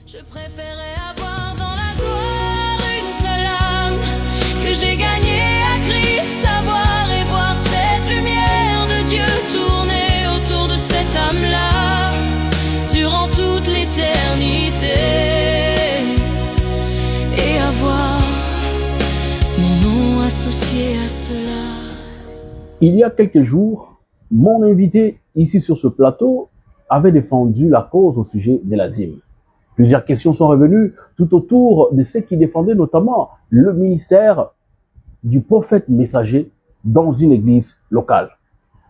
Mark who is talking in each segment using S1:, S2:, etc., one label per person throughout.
S1: Je préférais avoir dans la gloire une seule âme que j'ai gagnée à Christ, savoir et voir cette lumière de Dieu tourner autour de cette âme-là durant toute l'éternité et avoir mon nom associé à cela.
S2: Il y a quelques jours, mon invité ici sur ce plateau avait défendu la cause au sujet de la dîme. Plusieurs questions sont revenues tout autour de ce qui défendait notamment le ministère du prophète messager dans une église locale.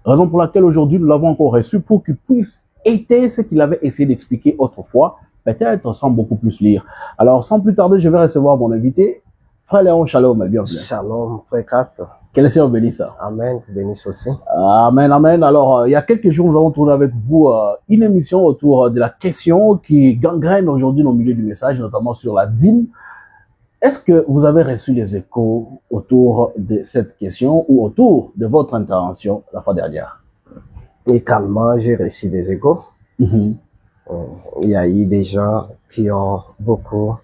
S2: Raison pour laquelle aujourd'hui nous l'avons encore reçu pour qu'il puisse étayer ce qu'il avait essayé d'expliquer autrefois, peut-être sans beaucoup plus lire. Alors sans plus tarder, je vais recevoir mon invité, Frère Léon. Shalom, bienvenue.
S3: Shalom, frère Kat.
S2: Que le Seigneur bénisse.
S3: Amen, bénisse aussi.
S2: Amen, amen. Alors, il y a quelques jours, nous avons tourné avec vous une émission autour de la question qui gangrène aujourd'hui nos milieux du message, notamment sur la dîme. Est-ce que vous avez reçu les échos autour de cette question ou autour de votre intervention la fois dernière?
S3: Également, j'ai reçu des échos. Il y a eu des gens qui ont beaucoup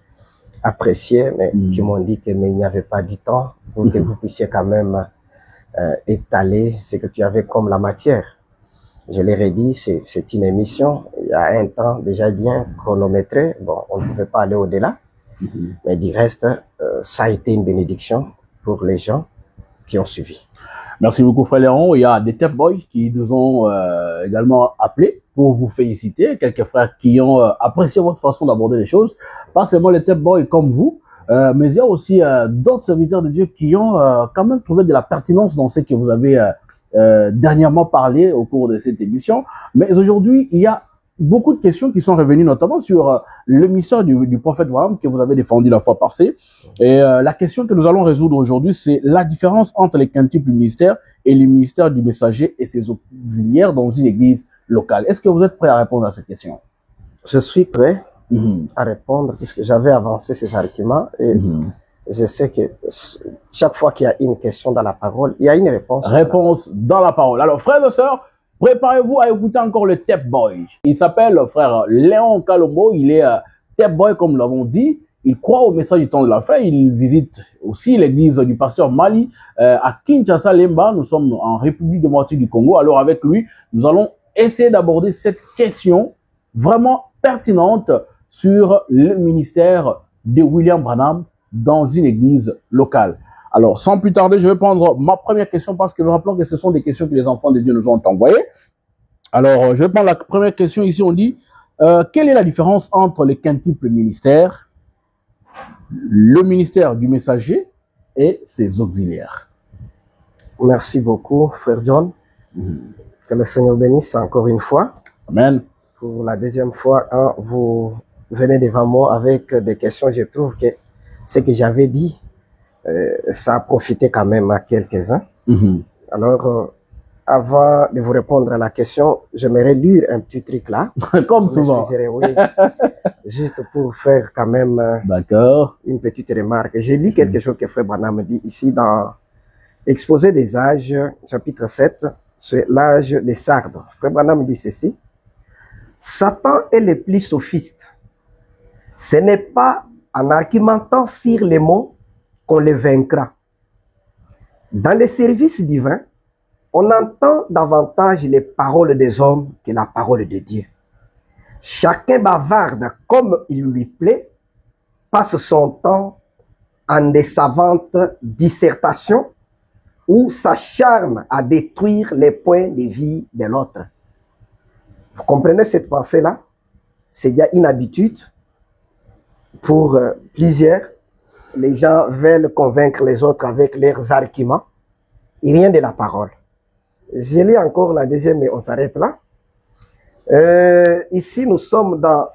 S3: apprécié, mais qui m'ont dit que mais il n'y avait pas du temps pour que vous puissiez quand même étaler ce que tu avais comme la matière. Je leur ai dit, c'est une émission, il y a un temps déjà bien chronométré, bon, on ne pouvait pas aller au-delà, mais du reste, ça a été une bénédiction pour les gens qui ont suivi.
S2: Merci beaucoup, Frère Léon. Il y a des Tep Boys qui nous ont également appelés pour vous féliciter. Quelques frères qui ont apprécié votre façon d'aborder les choses. Pas seulement les Tep Boys comme vous, mais il y a aussi d'autres serviteurs de Dieu qui ont quand même trouvé de la pertinence dans ce que vous avez dernièrement parlé au cours de cette émission. Mais aujourd'hui, il y a beaucoup de questions qui sont revenues, notamment sur le mystère du prophète Abraham que vous avez défendu la fois passée. Et la question que nous allons résoudre aujourd'hui, c'est la différence entre les quintuples ministères et le ministère du messager et ses auxiliaires dans une église locale. Est-ce que vous êtes prêt à répondre à cette question?
S3: Je suis prêt à répondre puisque j'avais avancé ces arguments et je sais que chaque fois qu'il y a une question dans la parole, il y a une réponse.
S2: Réponse dans la parole. Alors, frères et sœurs, préparez-vous à écouter encore le Tep Boy. Il s'appelle frère Léon Kalombo. Il est Tep Boy, comme nous l'avons dit. Il croit au message du temps de la fin. Il visite aussi l'église du pasteur Mali à Kinshasa, Lemba. Nous sommes en République démocratique du Congo. Alors avec lui, nous allons essayer d'aborder cette question vraiment pertinente sur le ministère de William Branham dans une église locale. Alors, sans plus tarder, je vais prendre ma première question parce que nous rappelons que ce sont des questions que les enfants de Dieu nous ont envoyées. Alors, je vais prendre la première question. Ici, on dit, quelle est la différence entre les quintuples ministères, le ministère du messager et ses auxiliaires?
S3: Merci beaucoup, frère John. Que le Seigneur bénisse encore une fois.
S2: Amen.
S3: Pour la deuxième fois, hein, vous venez devant moi avec des questions. Je trouve que ce que j'avais dit, ça a profité quand même à quelques-uns. Alors, avant de vous répondre à la question, j'aimerais lire un petit truc là.
S2: Comme souvent.
S3: Oui, juste pour faire quand même une petite remarque. J'ai lu quelque chose que Frère Branham dit ici dans Exposé des âges, chapitre 7, c'est l'âge des sardes. Frère Branham dit ceci. Satan est le plus sophiste. Ce n'est pas en argumentant sur les mots qu'on les vaincra. Dans les services divins, on entend davantage les paroles des hommes que la parole de Dieu. Chacun bavarde comme il lui plaît, passe son temps en des savantes dissertations ou s'acharne à détruire les points de vie de l'autre. Vous comprenez cette pensée-là? C'est déjà une habitude pour plusieurs. Les gens veulent convaincre les autres avec leurs arguments et rien de la parole. Je lis encore la deuxième et on s'arrête là. Ici, nous sommes dans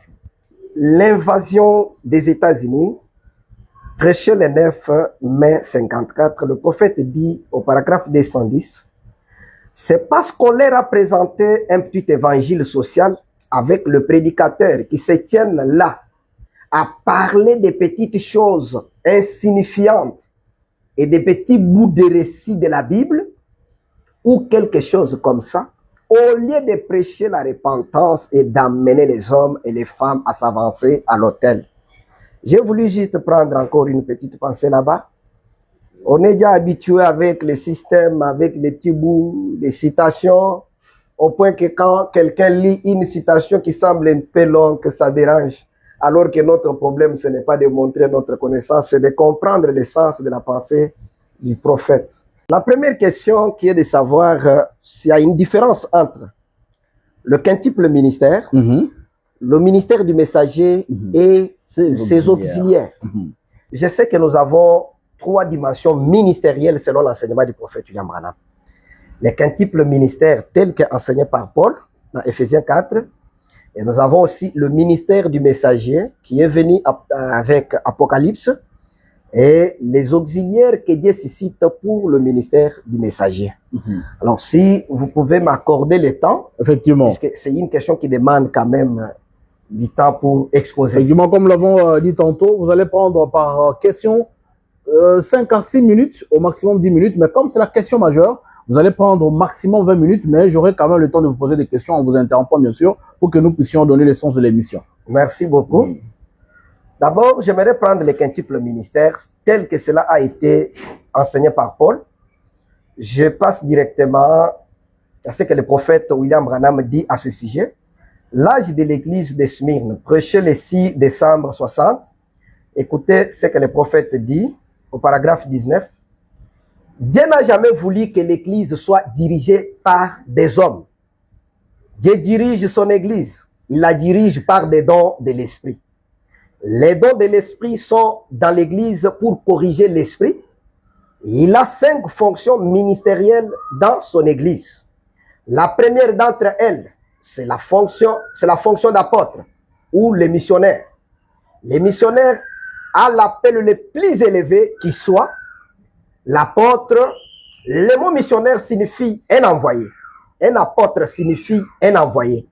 S3: l'invasion des États-Unis. Prêché le 9 mai 54, le prophète dit au paragraphe 210, c'est parce qu'on leur a présenté un petit évangile social avec le prédicateur qui se tiennent là à parler des petites choses insignifiantes et des petits bouts de récits de la Bible ou quelque chose comme ça, au lieu de prêcher la repentance et d'amener les hommes et les femmes à s'avancer à l'autel. J'ai voulu juste prendre encore une petite pensée là-bas. On est déjà habitué avec le système, avec des petits bouts, des citations, au point que quand quelqu'un lit une citation qui semble un peu longue, que ça dérange. Alors que notre problème, ce n'est pas de montrer notre connaissance, c'est de comprendre le sens de la pensée du prophète. La première question qui est de savoir s'il y a une différence entre le quintuple ministère, le ministère du messager et ses auxiliaires. Je sais que nous avons 3 dimensions ministérielles selon l'enseignement du prophète William Branham. Le quintuple ministère tel qu'enseigné par Paul dans Ephésiens 4. Et nous avons aussi le ministère du messager qui est venu avec Apocalypse et les auxiliaires que Dieu suscite pour le ministère du messager. Alors, si vous pouvez m'accorder le temps,
S2: effectivement,
S3: parce que c'est une question qui demande quand même du temps pour exposer.
S2: Effectivement, comme l'avons dit tantôt, vous allez prendre par question 5 à 6 minutes, au maximum 10 minutes, mais comme c'est la question majeure, vous allez prendre au maximum 20 minutes, mais j'aurai quand même le temps de vous poser des questions en vous interrompant, bien sûr, pour que nous puissions donner le sens de l'émission.
S3: Merci beaucoup. D'abord, j'aimerais prendre le quintuple ministère tel que cela a été enseigné par Paul. Je passe directement à ce que le prophète William Branham dit à ce sujet. L'âge de l'église de Smyrne, prêché le 6 décembre 60. Écoutez ce que le prophète dit au paragraphe 19. Dieu n'a jamais voulu que l'église soit dirigée par des hommes. Dieu dirige son église. Il la dirige par des dons de l'esprit. Les dons de l'esprit sont dans l'église pour corriger l'esprit. Il a 5 fonctions ministérielles dans son église. La première d'entre elles, c'est la fonction d'apôtre ou les missionnaires. Les missionnaires à l'appel le plus élevé qui soit. L'apôtre, le mot missionnaire signifie un envoyé. Un apôtre signifie un envoyé.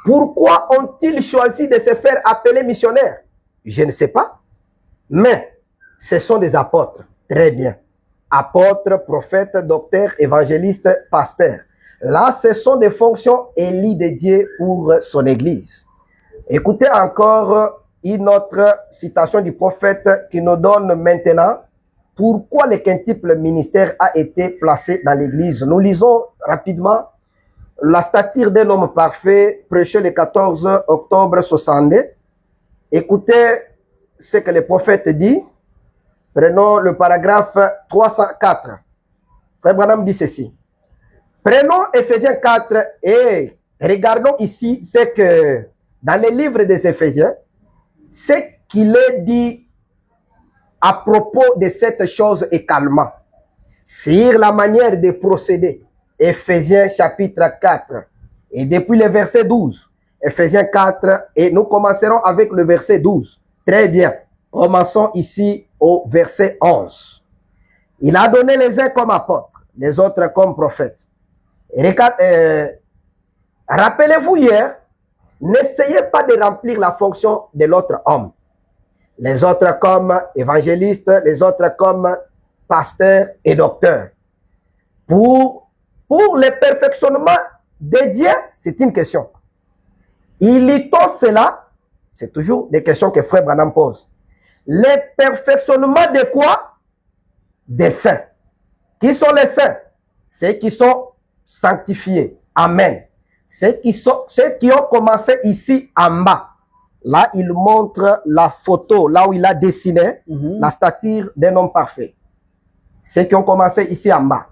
S3: Pourquoi ont-ils choisi de se faire appeler missionnaires? Je ne sais pas. Mais ce sont des apôtres. Très bien. Apôtres, prophètes, docteurs, évangélistes, pasteurs. Là, ce sont des fonctions élies de Dieu pour son église. Écoutez encore une autre citation du prophète qui nous donne maintenant pourquoi le quintuple ministère a été placé dans l'église. Nous lisons rapidement la stature d'un homme parfait, prêché le 14 octobre 62. Écoutez ce que le prophète dit. Prenons le paragraphe 304. Frère Branham dit ceci. Prenons Ephésiens 4 et regardons ici ce que, dans le livre des Éphésiens, ce qu'il est dit à propos de cette chose est calmant. Sur la manière de procéder. Éphésiens chapitre 4. Et depuis le verset 12. Éphésiens 4. Et nous commencerons avec le verset 12. Très bien. Commençons ici au verset 11. Il a donné les uns comme apôtres, les autres comme prophètes. Rappelez-vous hier, n'essayez pas de remplir la fonction de l'autre homme. Les autres comme évangélistes, les autres comme pasteurs et docteurs. Pour le perfectionnement de Dieu, c'est une question. Il y a cela, c'est toujours des questions que Frère Branham pose. Le perfectionnement de quoi? Des saints. Qui sont les saints? Ceux qui sont sanctifiés. Amen. Ceux qui ont commencé ici en bas. Là, il montre la photo, là où il a dessiné la stature d'un homme parfait. Ceux qui ont commencé ici en bas.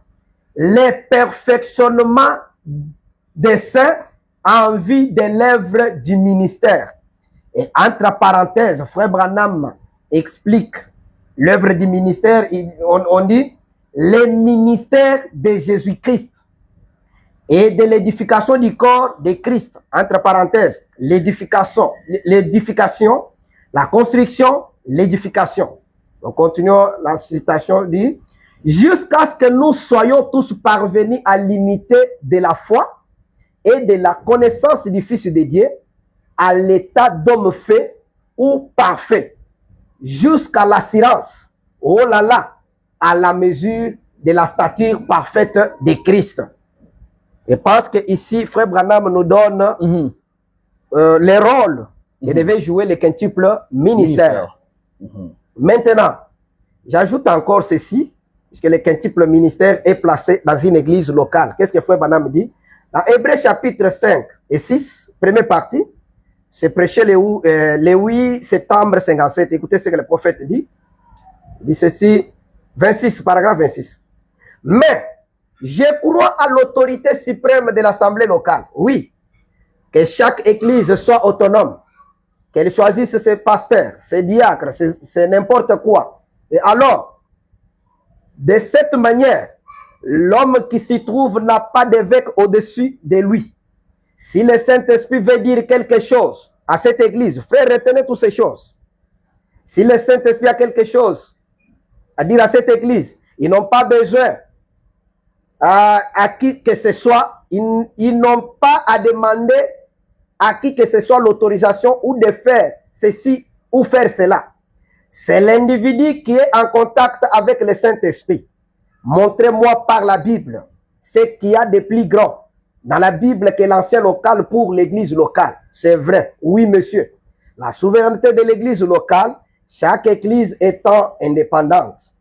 S3: Le perfectionnement des saints en vue de l'œuvre du ministère. Et entre parenthèses, Frère Branham explique l'œuvre du ministère, on dit le ministère de Jésus-Christ et de l'édification du corps de Christ, entre parenthèses, l'édification, la construction, l'édification. Donc continuons, la citation dit, jusqu'à ce que nous soyons tous parvenus à l'unité de la foi et de la connaissance du Fils de Dieu, à l'état d'homme fait ou parfait, jusqu'à l'assurance, oh là là, à la mesure de la stature parfaite de Christ. Je pense que ici, Frère Branham nous donne les rôles que devait jouer le quintuple ministère. Maintenant, j'ajoute encore ceci, puisque le quintuple ministère est placé dans une église locale. Qu'est-ce que Frère Branham dit? Dans Hébreux chapitre 5 et 6, première partie, c'est prêché le 8 septembre 57. Écoutez ce que le prophète dit. Il dit ceci, 26, paragraphe 26. Mais, je crois à l'autorité suprême de l'assemblée locale. Oui, que chaque église soit autonome, qu'elle choisisse ses pasteurs, ses diacres, c'est n'importe quoi. Et alors, de cette manière, l'homme qui s'y trouve n'a pas d'évêque au-dessus de lui. Si le Saint-Esprit veut dire quelque chose à cette église, frère, retenez toutes ces choses. Si le Saint-Esprit a quelque chose à dire à cette église, ils n'ont pas besoin à qui que ce soit, ils n'ont pas à demander à qui que ce soit l'autorisation ou de faire ceci ou faire cela. C'est l'individu qui est en contact avec le Saint-Esprit. Montrez-moi par la Bible ce qu'il y a de plus grand dans la Bible que l'ancien local pour l'église locale. C'est vrai, oui monsieur. La souveraineté de l'église locale, chaque église étant indépendante.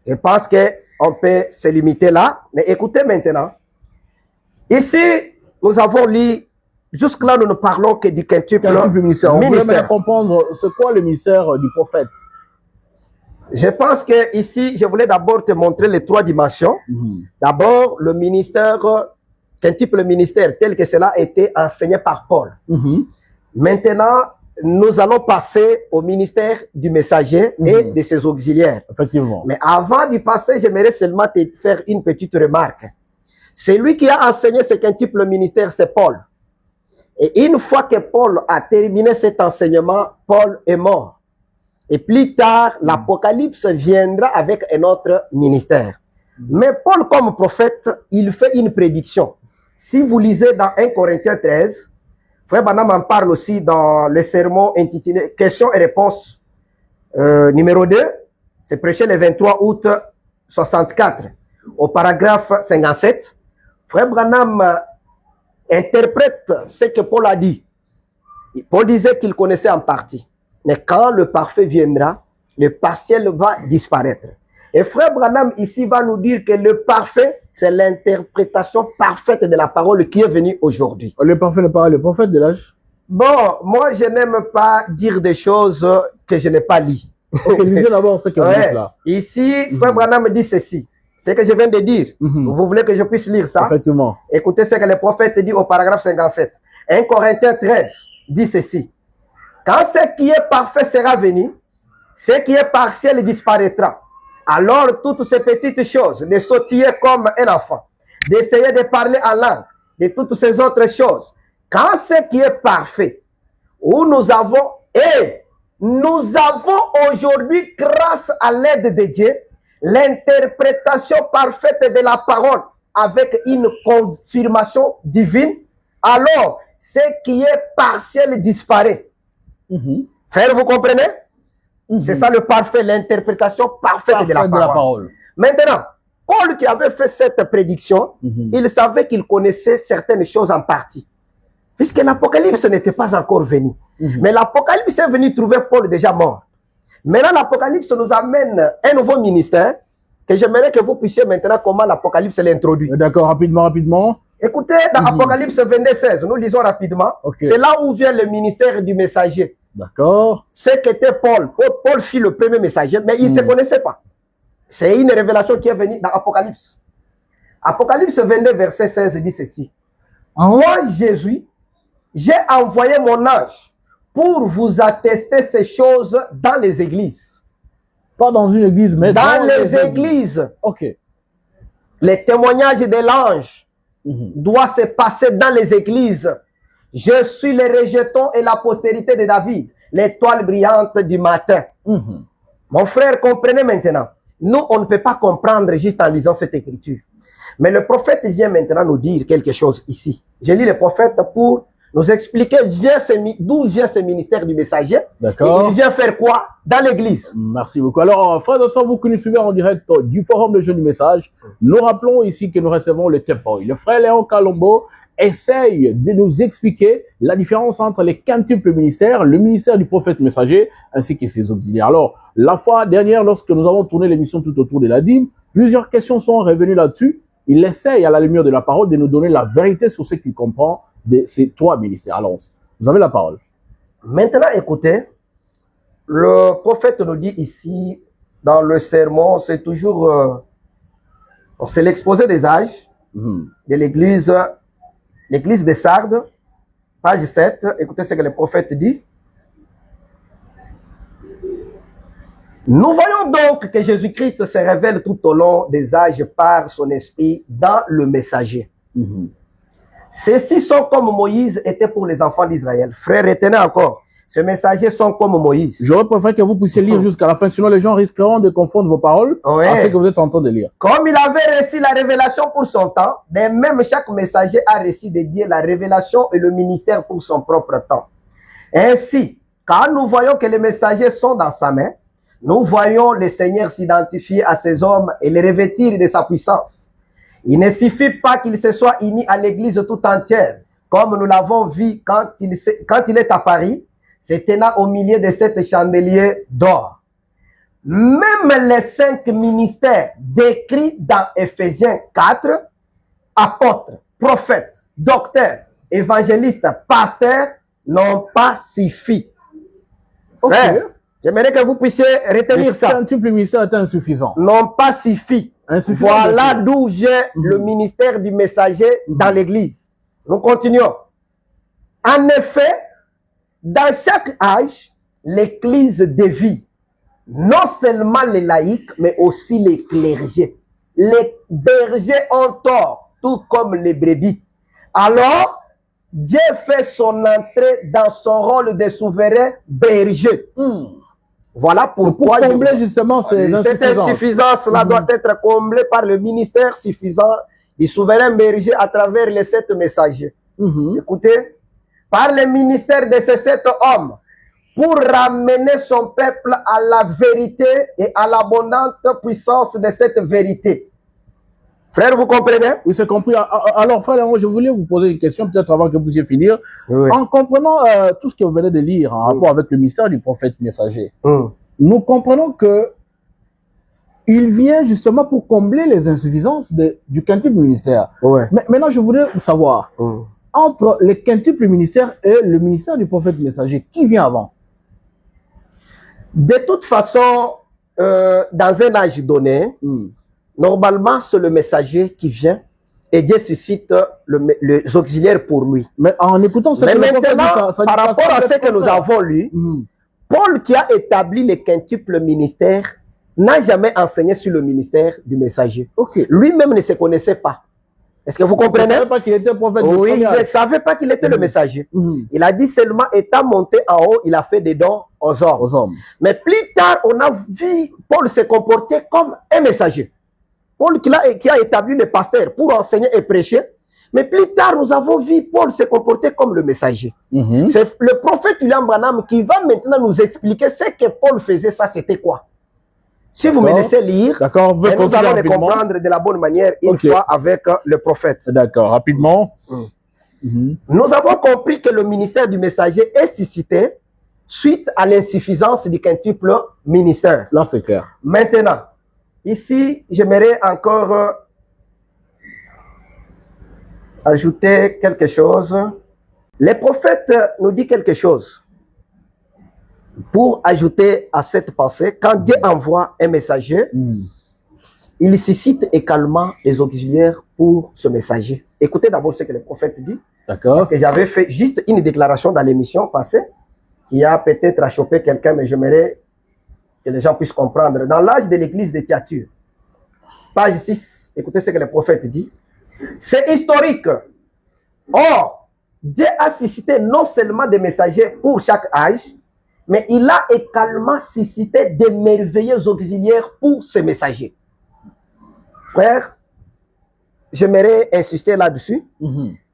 S3: Je pense qu'on peut se limiter là. Mais écoutez maintenant. Ici, nous avons lu, jusque-là, nous ne parlons que du quintuple
S2: ministère. On voulait bien comprendre, c'est quoi le ministère du prophète?
S3: Je pense que ici, je voulais d'abord te montrer les trois dimensions. D'abord, le ministère, quintuple ministère, tel que cela a été enseigné par Paul. Maintenant, nous allons passer au ministère du messager et de ses auxiliaires.
S2: Effectivement.
S3: Mais avant d'y passer, j'aimerais seulement te faire une petite remarque. Celui qui a enseigné ce quintuple ministère, c'est Paul. Et une fois que Paul a terminé cet enseignement, Paul est mort. Et plus tard, l'Apocalypse viendra avec un autre ministère. Mais Paul, comme prophète, il fait une prédiction. Si vous lisez dans 1 Corinthiens 13, Frère Branham en parle aussi dans le sermon intitulé Questions et réponses numéro 2. C'est prêché le 23 août 64. Au paragraphe 57, Frère Branham interprète ce que Paul a dit. Paul disait qu'il connaissait en partie. Mais quand le parfait viendra, le partiel va disparaître. Et Frère Branham ici va nous dire que le parfait, c'est l'interprétation parfaite de la parole qui est venue aujourd'hui.
S2: Le parfait n'est pas le prophète de l'âge?
S3: Bon, moi je n'aime pas dire des choses que je n'ai pas lues.
S2: Ok, lisez d'abord ce que vous dites là.
S3: Ici, Frère Branham dit ceci. Ce que je viens de dire, vous voulez que je puisse lire ça?
S2: Effectivement.
S3: Écoutez ce que le prophète dit au paragraphe 57. 1 Corinthiens 13 dit ceci. Quand ce qui est parfait sera venu, ce qui est partiel disparaîtra. Alors toutes ces petites choses, de sautiller comme un enfant, d'essayer de parler en langue, de toutes ces autres choses. Quand ce qui est parfait, où nous avons aujourd'hui, grâce à l'aide de Dieu, l'interprétation parfaite de la parole avec une confirmation divine, alors ce qui est partiel disparaît. Frère, vous comprenez? C'est ça le parfait, l'interprétation parfaite de la parole. Maintenant, Paul qui avait fait cette prédiction, il savait qu'il connaissait certaines choses en partie. Puisque l'Apocalypse n'était pas encore venu. Mais l'Apocalypse est venu trouver Paul déjà mort. Maintenant, l'Apocalypse nous amène un nouveau ministère que j'aimerais que vous puissiez maintenant comment l'Apocalypse l'introduit.
S2: D'accord, rapidement.
S3: Écoutez, dans Apocalypse 22, 16, nous lisons rapidement. C'est là où vient le ministère du messager.
S2: D'accord.
S3: C'est qu'était Paul. Paul fut le premier messager, mais il ne se connaissait pas. C'est une révélation qui est venue dans Apocalypse. Apocalypse 22, verset 16 dit ceci. Moi, Jésus, j'ai envoyé mon ange pour vous attester ces choses dans les églises.
S2: Pas dans une église, mais
S3: dans les églises.
S2: Ok.
S3: Les témoignages de l'ange doivent se passer dans les églises. Je suis le rejeton et la postérité de David, l'étoile brillante du matin. Mon frère, comprenez maintenant. Nous, on ne peut pas comprendre juste en lisant cette écriture. Mais le prophète vient maintenant nous dire quelque chose ici. Je lis le prophète pour nous expliquer d'où vient ce ministère du messager.
S2: D'accord.
S3: Et il vient faire quoi dans l'église.
S2: Merci beaucoup. Alors, frères et sœurs, vous qui nous suivez en direct du forum de Jeunes du Message, nous rappelons ici que nous recevons le Tep Boy. Le frère Léon Kalombo essaye de nous expliquer la différence entre les quintuples ministères, le ministère du prophète messager, ainsi que ses auxiliaires. Alors, la fois dernière, lorsque nous avons tourné l'émission tout autour de la dîme, plusieurs questions sont revenues là-dessus. Il essaye, à la lumière de la parole, de nous donner la vérité sur ce qu'il comprend de ces trois ministères. Alors, vous avez la parole.
S3: Maintenant, écoutez, le prophète nous dit ici, dans le sermon, c'est toujours, c'est l'exposé des âges de l'église de Sardes, page 7. Écoutez ce que le prophète dit. Nous voyons donc que Jésus-Christ se révèle tout au long des âges par son esprit dans le messager. Ceux-ci sont comme Moïse était pour les enfants d'Israël. Frères, retenez encore, ces messagers sont comme Moïse.
S2: J'aurais préféré que vous puissiez lire jusqu'à la fin, sinon les gens risqueront de confondre vos paroles avec ce que vous êtes en train de lire.
S3: Comme il avait reçu la révélation pour son temps, de même chaque messager a reçu de Dieu la révélation et le ministère pour son propre temps. Ainsi, quand nous voyons que les messagers sont dans sa main, nous voyons le Seigneur s'identifier à ces hommes et les revêtir de sa puissance. Il ne suffit pas qu'il se soit uni à l'église tout entière, comme nous l'avons vu quand il est à Paris, se tenant au milieu de sept chandeliers d'or. Même les 5 ministères décrits dans Éphésiens 4, apôtres, prophètes, docteurs, évangélistes, pasteurs, n'ont pas suffi.
S2: Ok.
S3: Frère, j'aimerais que vous puissiez retenir ça.
S2: Le quintuple ministère est insuffisant.
S3: N'ont pas suffi. Voilà d'où vient le ministère du messager dans l'église. Nous continuons. En effet, dans chaque âge, l'église dévie non seulement les laïcs, mais aussi les clergés. Les bergers ont tort, tout comme les brebis. Alors, Dieu fait son entrée dans son rôle de souverain berger. Voilà pourquoi
S2: pour combler justement cette
S3: insuffisance-là doit être comblée par le ministère suffisant du souverain berger à travers les 7 messagers. Écoutez, par le ministère de ces 7 hommes, pour ramener son peuple à la vérité et à l'abondante puissance de cette vérité. Frère, vous comprenez?
S2: Oui, c'est compris. Alors, frère, je voulais vous poser une question, peut-être avant que vous puissiez finir.
S3: Oui.
S2: En comprenant tout ce que vous venez de lire en rapport avec le mystère du prophète messager, nous comprenons que il vient justement pour combler les insuffisances du quintuple ministère. Mais maintenant, je voudrais savoir, entre le quintuple ministère et le ministère du prophète messager, qui vient avant?
S3: De toute façon, dans un âge donné, normalement, c'est le messager qui vient et Dieu suscite les auxiliaires pour lui.
S2: Mais en écoutant ce
S3: que maintenant, par rapport à ce que nous avons lu, Paul qui a établi le quintuple ministère n'a jamais enseigné sur le ministère du messager. Lui-même ne se connaissait pas. Est-ce que vous comprenez?
S2: Il ne savait pas qu'il était prophète.
S3: Oui, il ne savait pas qu'il était le messager. Il a dit seulement, étant monté en haut, il a fait des dons aux hommes. Mais plus tard, on a vu Paul se comporter comme un messager. Paul qui a établi le pasteur pour enseigner et prêcher. Mais plus tard, nous avons vu Paul se comporter comme le messager. C'est le prophète William Branham qui va maintenant nous expliquer ce que Paul faisait, ça c'était quoi. Si vous me laissez lire, nous allons le comprendre de la bonne manière une fois avec le prophète.
S2: D'accord, rapidement.
S3: Nous avons compris que le ministère du messager est suscité suite à l'insuffisance du quintuple ministère.
S2: Là, c'est clair.
S3: Maintenant, ici, j'aimerais encore ajouter quelque chose. Le prophète nous dit quelque chose. Pour ajouter à cette pensée, quand Dieu envoie un messager, il suscite également les auxiliaires pour ce messager. Écoutez d'abord ce que le prophète dit.
S2: D'accord.
S3: Parce que j'avais fait juste une déclaration dans l'émission passée qui a peut-être achoppé quelqu'un, mais j'aimerais que les gens puissent comprendre. Dans l'âge de l'église de Thyatire, page 6, écoutez ce que le prophète dit. C'est historique. Or, Dieu a suscité non seulement des messagers pour chaque âge, mais il a également suscité des merveilleux auxiliaires pour ces messagers. Frère, j'aimerais insister là-dessus.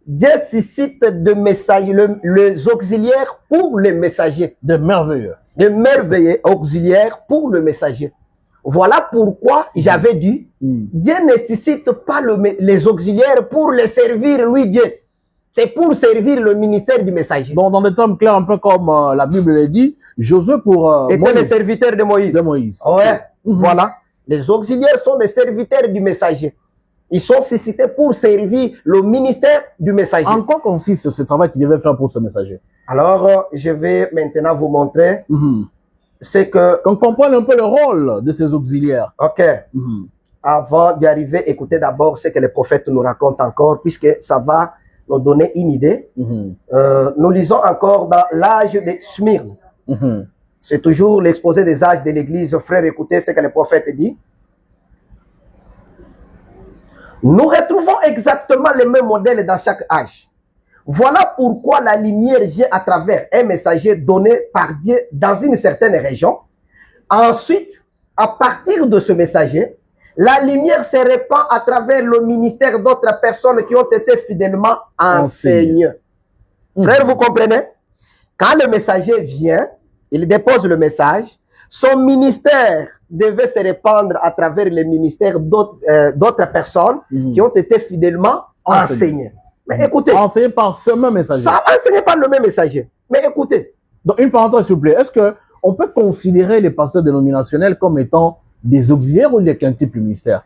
S3: Dieu suscite de messagers, les auxiliaires pour les messagers.
S2: De merveilleux.
S3: De merveilleux auxiliaires pour le messager. Voilà pourquoi j'avais dit, Dieu ne suscite pas les auxiliaires pour les servir, lui Dieu. C'est pour servir le ministère du messager.
S2: Donc, dans des termes clairs, un peu comme la Bible le dit, Josué pour
S3: était le serviteur de Moïse.
S2: De Moïse.
S3: Ouais, voilà. Les auxiliaires sont des serviteurs du messager. Ils sont suscités pour servir le ministère du messager.
S2: En quoi consiste ce travail qu'il devait faire pour ce messager?
S3: Alors, je vais maintenant vous montrer. C'est que...
S2: Qu'on comprenne un peu le rôle de ces auxiliaires.
S3: Ok. Avant d'y arriver, écoutez d'abord ce que les prophètes nous racontent encore, puisque ça va nous donner une idée. Nous lisons encore dans l'âge de Smyrne. C'est toujours l'exposé des âges de l'Église. Frères, écoutez ce que les prophètes disent. Nous retrouvons exactement les mêmes modèles dans chaque âge. Voilà pourquoi la lumière vient à travers un messager donné par Dieu dans une certaine région. Ensuite, à partir de ce messager, la lumière se répand à travers le ministère d'autres personnes qui ont été fidèlement enseignées. Frère, vous comprenez? Quand le messager vient, il dépose le message, son ministère devait se répandre à travers le ministère d'autres personnes qui ont été fidèlement enseignées. Mais écoutez.
S2: Enseigné par ce même messager.
S3: Ça enseigné par le même messager. Mais écoutez.
S2: Donc, une parenthèse, s'il vous plaît. Est-ce qu'on peut considérer les pasteurs dénominationnels comme étant des auxiliaires ou des quintuples ministères?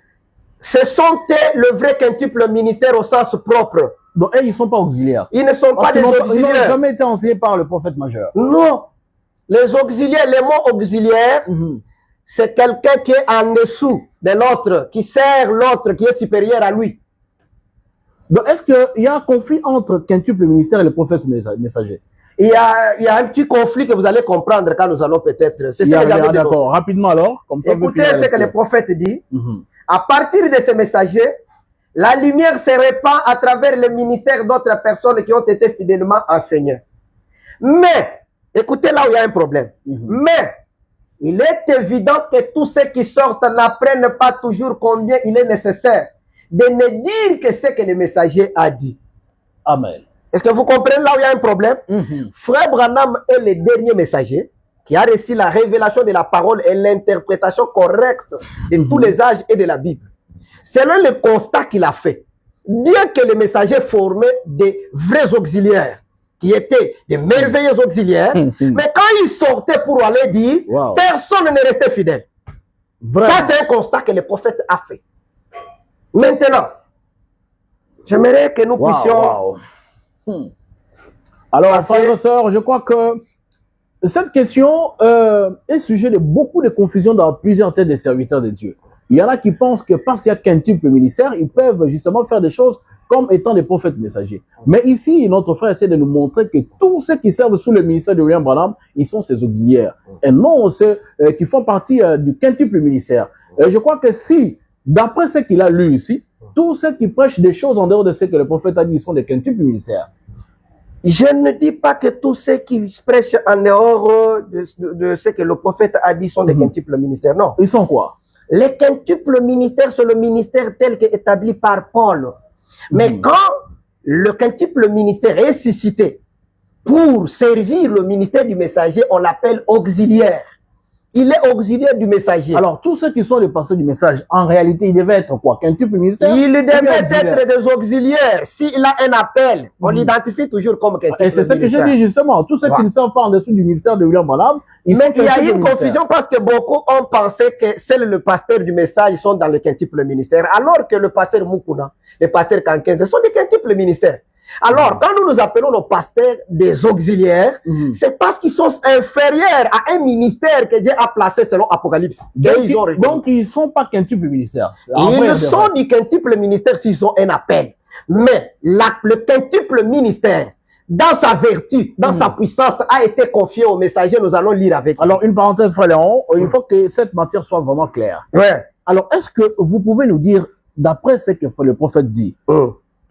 S3: Ce sont le vrai quintuple ministère au sens propre.
S2: Donc, ils ne sont pas auxiliaires.
S3: Ils ne sont pas des auxiliaires.
S2: Ils n'ont jamais été enseignés par le prophète majeur.
S3: Non. Les auxiliaires, le mot auxiliaire, c'est quelqu'un qui est en dessous de l'autre, qui sert l'autre, qui est supérieur à lui.
S2: Donc, est-ce qu'il y a un conflit entre quintuple ministère et le prophète messager?
S3: Il y a un petit conflit que vous allez comprendre quand nous allons peut-être... C'est ça que j'avais dit.
S2: D'accord, rapidement alors. Comme ça,
S3: écoutez ce que le prophète dit. À partir de ces messagers, la lumière se répand à travers le ministère d'autres personnes qui ont été fidèlement enseignées. Mais, écoutez là où il y a un problème. Mais, il est évident que tous ceux qui sortent n'apprennent pas toujours combien il est nécessaire de ne dire que ce que le messager a dit.
S2: Amen.
S3: Est-ce que vous comprenez là où il y a un problème? Frère Branham est le dernier messager qui a reçu la révélation de la parole et l'interprétation correcte de tous les âges et de la Bible. Selon le constat qu'il a fait, bien que le messager formait des vrais auxiliaires, qui étaient des merveilleux auxiliaires, mais quand ils sortaient pour aller dire, personne ne restait fidèle. Vraiment. Ça, c'est un constat que le prophète a fait. Maintenant, j'aimerais que nous puissions...
S2: Alors, frères et sœurs, je crois que cette question est sujet de beaucoup de confusion dans plusieurs têtes des serviteurs de Dieu. Il y en a qui pensent que parce qu'il y a quintuple ministère, ils peuvent justement faire des choses comme étant des prophètes messagers. Mais ici, notre frère essaie de nous montrer que tous ceux qui servent sous le ministère de William Branham, ils sont ses auxiliaires. Et non ceux qui font partie du quintuple ministère. Je crois que si, d'après ce qu'il a lu ici, tous ceux qui prêchent des choses en dehors de ce que le prophète a dit, ils sont des quintuples ministères.
S3: Je ne dis pas que tous ceux qui prêchent en dehors de ce que le prophète a dit sont des quintuples ministères. Non.
S2: Ils sont quoi?
S3: Les quintuples ministères, c'est le ministère tel qu'établi par Paul. Mais quand le quintuple ministère est suscité pour servir le ministère du messager, on l'appelle auxiliaire. Il est auxiliaire du messager.
S2: Alors, tous ceux qui sont les pasteurs du message, en réalité, ils devaient être quoi? Quintuple ministère?
S3: Il devait être des auxiliaires. S'il a un appel, on l'identifie toujours comme quintuple ministère.
S2: Et c'est ce que j'ai dit justement. Tous ceux qui ne sont pas en dessous du ministère de William Branham, ils sont
S3: il y a eu une confusion parce que beaucoup ont pensé que seuls le pasteur du message sont dans le quintuple ministère, alors que le pasteur Mukuna, le pasteur Kankenze sont des quintuples ministères. Alors, quand nous appelons nos pasteurs des auxiliaires, c'est parce qu'ils sont inférieurs à un ministère que Dieu a placé selon Apocalypse.
S2: Donc, ils ne sont pas quintuple ministère.
S3: Ils sont du quintuple ministère s'ils ont un appel. Mais le quintuple ministère, dans sa vertu, dans sa puissance, a été confié au messager. Nous allons lire avec lui.
S2: Alors, une parenthèse, frère Léon, il faut que cette matière soit vraiment claire. Alors, est-ce que vous pouvez nous dire, d'après ce que le prophète dit,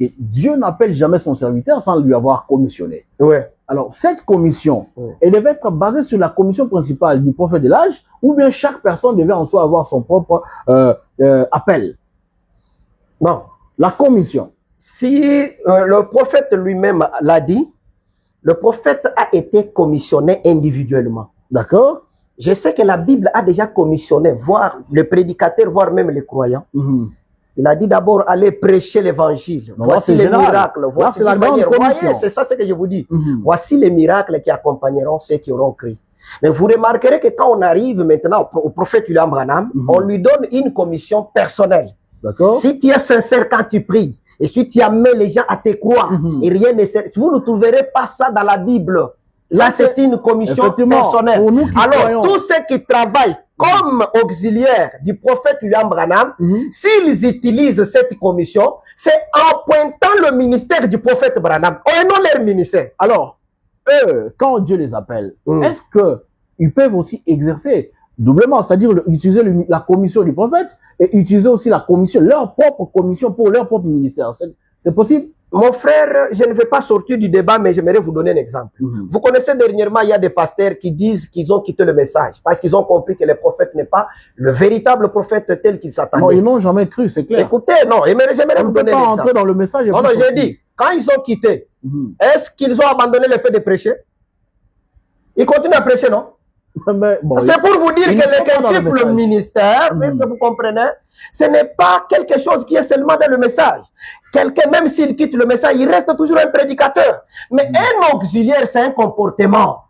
S2: que Dieu n'appelle jamais son serviteur sans lui avoir commissionné. Alors, cette commission, elle devait être basée sur la commission principale du prophète de l'âge, ou bien chaque personne devait en soi avoir son propre appel.
S3: Non.
S2: La commission.
S3: si le prophète lui-même l'a dit, le prophète a été commissionné individuellement.
S2: D'accord.
S3: Je sais que la Bible a déjà commissionné, voire le prédicateur, voire même les croyants. Il a dit d'abord, allez prêcher l'évangile. Voici les miracles. Voici la grande commission. C'est ça ce que je vous dis. Voici les miracles qui accompagneront ceux qui auront cru. Mais vous remarquerez que quand on arrive maintenant au prophète William Branham, on lui donne une commission personnelle.
S2: D'accord.
S3: Si tu es sincère quand tu pries, et si tu amènes les gens à te croire, et rien ne sert, vous ne trouverez pas ça dans la Bible. Là, c'est une commission personnelle. Alors, tous ceux qui travaillent comme auxiliaires du prophète William Branham, s'ils utilisent cette commission, c'est en pointant le ministère du prophète Branham, et non leur ministère.
S2: Alors, eux, quand Dieu les appelle, est-ce qu'ils peuvent aussi exercer doublement, c'est-à-dire utiliser la commission du prophète et utiliser aussi la commission, leur propre commission pour leur propre ministère? C'est possible?
S3: Mon frère, je ne vais pas sortir du débat, mais j'aimerais vous donner un exemple. Vous connaissez dernièrement, il y a des pasteurs qui disent qu'ils ont quitté le message parce qu'ils ont compris que le prophète n'est pas le véritable prophète tel qu'il s'attendait.
S2: Non, ils n'ont jamais cru, c'est clair.
S3: Écoutez, non, j'aimerais vous donner un exemple.
S2: Entrer dans le message.
S3: Non, j'ai dit, quand ils ont quitté, est-ce qu'ils ont abandonné le fait de prêcher? Ils continuent à prêcher, non? Bon, c'est pour vous dire que le multiple ministère, est-ce que vous comprenez? Ce n'est pas quelque chose qui est seulement dans le message. Quelqu'un, même s'il quitte le message, il reste toujours un prédicateur. Mais un auxiliaire, c'est un comportement.